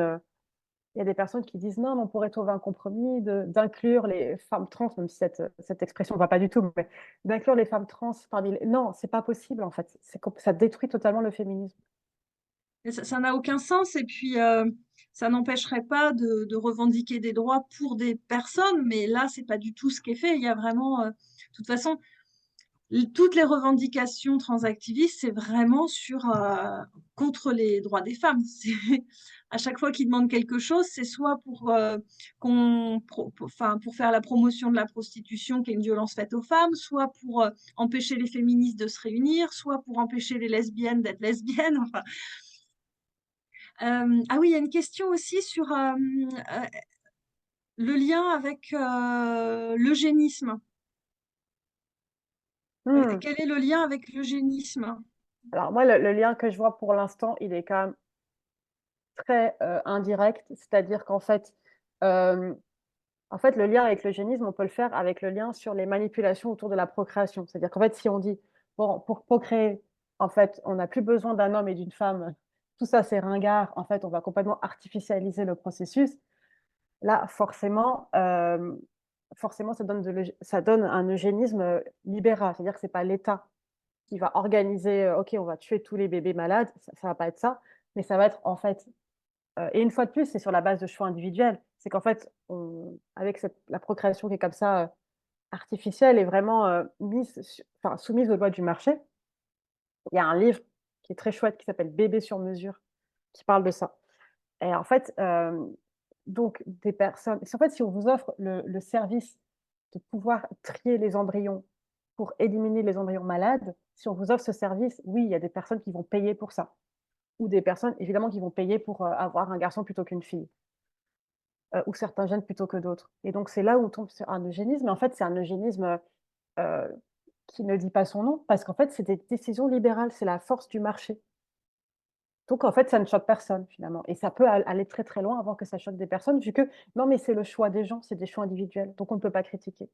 y a des personnes qui disent non, mais on pourrait trouver un compromis d'inclure les femmes trans, même si cette expression ne va pas du tout, mais d'inclure les femmes trans parmi les... Non, c'est pas possible, en fait. Ça détruit totalement le féminisme. Et ça n'a aucun sens. Et puis, ça n'empêcherait pas de revendiquer des droits pour des personnes, mais là, c'est pas du tout ce qui est fait. Il y a vraiment, de toute façon, toutes les revendications transactivistes, c'est vraiment contre les droits des femmes. À chaque fois qu'ils demandent quelque chose, c'est soit pour faire la promotion de la prostitution, qui est une violence faite aux femmes, soit pour empêcher les féministes de se réunir, soit pour empêcher les lesbiennes d'être lesbiennes. Enfin, ah oui, il y a une question aussi sur le lien avec l'eugénisme. Hmm. Quel est le lien avec l'eugénisme? Alors moi, le lien que je vois pour l'instant, il est quand même très indirect, c'est-à-dire euh, en fait, le lien avec l'eugénisme, on peut le faire avec le lien sur les manipulations autour de la procréation. C'est-à-dire qu'en fait, si on dit, bon, pour procréer, en fait, on n'a plus besoin d'un homme et d'une femme, tout ça c'est ringard, en fait, on va complètement artificialiser le processus. Là, forcément, ça donne un eugénisme libéral. C'est-à-dire que c'est pas l'État qui va organiser, OK, on va tuer tous les bébés malades, ça va pas être ça, mais ça va être en fait, et une fois de plus, c'est sur la base de choix individuels. C'est qu'en fait, avec la procréation qui est comme ça, artificielle et vraiment enfin, soumise aux lois du marché, il y a un livre qui est très chouette qui s'appelle Bébé sur mesure, qui parle de ça. Et en fait, donc des personnes, en fait, si on vous offre le service de pouvoir trier les embryons pour éliminer les embryons malades, si on vous offre ce service, oui, il y a des personnes qui vont payer pour ça. Ou des personnes, évidemment, qui vont payer pour avoir un garçon plutôt qu'une fille, ou certains gènes plutôt que d'autres. Et donc, c'est là où on tombe sur un eugénisme. Mais en fait, c'est un eugénisme qui ne dit pas son nom, parce qu'en fait, c'est des décisions libérales, c'est la force du marché. Donc, en fait, ça ne choque personne, finalement. Et ça peut aller très, très loin avant que ça choque des personnes, vu que, non, mais c'est le choix des gens, c'est des choix individuels. Donc, on ne peut pas critiquer.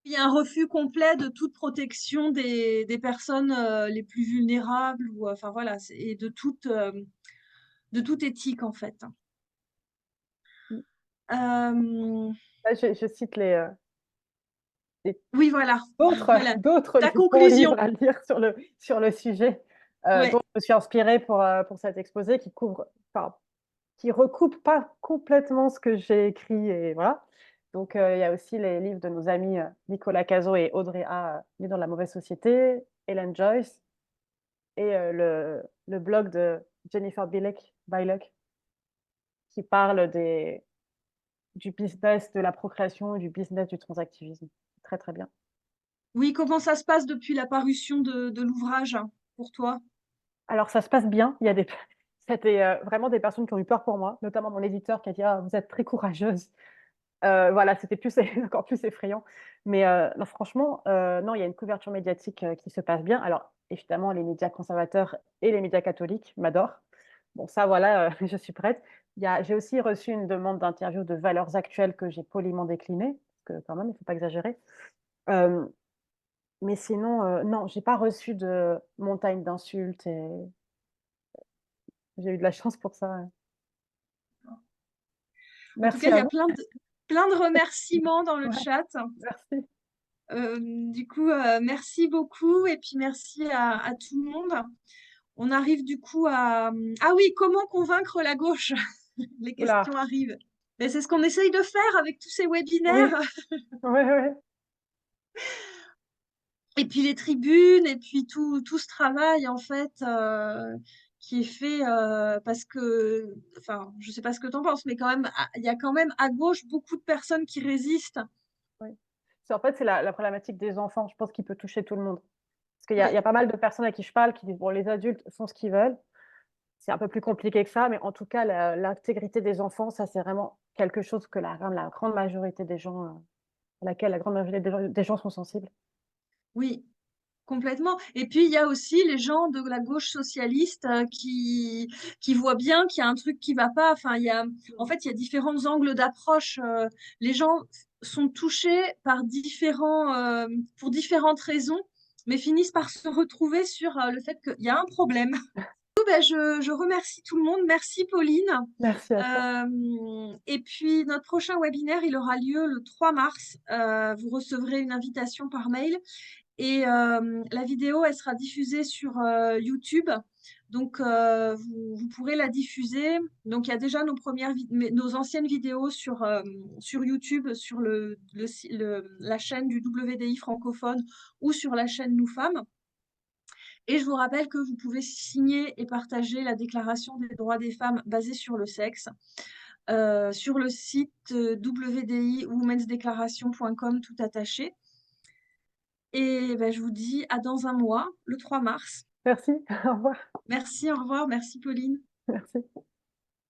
Il y a un refus complet de toute protection des personnes les plus vulnérables, ou enfin voilà, et de toute éthique en fait. Mm. Euh, Là, je cite les oui, voilà, d'autres, voilà. d'autres Ta bons livres conclusion. à lire sur le sujet, dont Ouais. je me suis inspirée pour cet exposé enfin, qui recoupe pas complètement ce que j'ai écrit et voilà. Donc, il y a aussi les livres de nos amis Nicolas Cazot et Audrey A. Nés dans la mauvaise société, Ellen Joyce et le blog de Jennifer Bilek qui parle du business de la procréation et du business du transactivisme. Très, très bien. Oui, comment ça se passe depuis la parution de l'ouvrage pour toi? Alors, ça se passe bien. C'était vraiment des personnes qui ont eu peur pour moi, notamment mon éditeur qui a dit ah, vous êtes très courageuse. Voilà, c'était plus encore plus effrayant. Mais non, franchement, non, il y a une couverture médiatique qui se passe bien. Alors, évidemment, les médias conservateurs et les médias catholiques m'adorent. Bon, ça, voilà, je suis prête. J'ai aussi reçu une demande d'interview de Valeurs Actuelles que j'ai poliment déclinée, parce que quand même, il ne faut pas exagérer. Euh, mais sinon, non, j'ai pas reçu de montagne d'insultes et j'ai eu de la chance pour ça. En tout cas, Merci il y à a vous. plein de remerciements dans le Ouais, chat. merci. Du coup, merci beaucoup et puis merci à tout le monde. On arrive du coup à... Ah oui, comment convaincre la gauche? Les Oula, questions arrivent. Mais c'est ce qu'on essaye de faire avec tous ces oui, webinaires. ouais, ouais. Et puis les tribunes, et puis tout ce travail, en fait, qui est fait parce que... Enfin, je sais pas ce que tu en penses, mais quand même, il y a quand même à gauche beaucoup de personnes qui résistent. Oui. En fait, c'est la problématique des enfants. Je pense qu'il peut toucher tout le monde. Parce qu'il y Oui, a pas mal de personnes à qui je parle qui disent, bon, les adultes font ce qu'ils veulent. C'est un peu plus compliqué que ça, mais en tout cas, l'intégrité des enfants, ça, c'est vraiment quelque chose que la grande majorité des gens, à laquelle la grande majorité des gens sont sensibles. oui. Complètement. Et puis, il y a aussi les gens de la gauche socialiste qui voient bien qu'il y a un truc qui va pas. Enfin, en fait, il y a différents angles d'approche. Les gens sont touchés pour différentes raisons, mais finissent par se retrouver sur le fait qu'il y a un problème. Ben, je remercie tout le monde. Merci, Pauline. Merci à toi. Et puis, notre prochain webinaire, il aura lieu le 3 mars. Vous recevrez une invitation par mail. Et la vidéo, elle sera diffusée sur YouTube. Donc, vous pourrez la diffuser. Donc, il y a déjà nos anciennes vidéos sur YouTube, sur la chaîne du WDI francophone ou sur la chaîne Nous Femmes. Et je vous rappelle que vous pouvez signer et partager la Déclaration des droits des femmes basée sur le sexe sur le site wdi-womensdeclaration.com tout attaché. Et ben, je vous dis à dans un mois, le 3 mars. Merci, au revoir. Merci, au revoir. Merci, Pauline. Merci.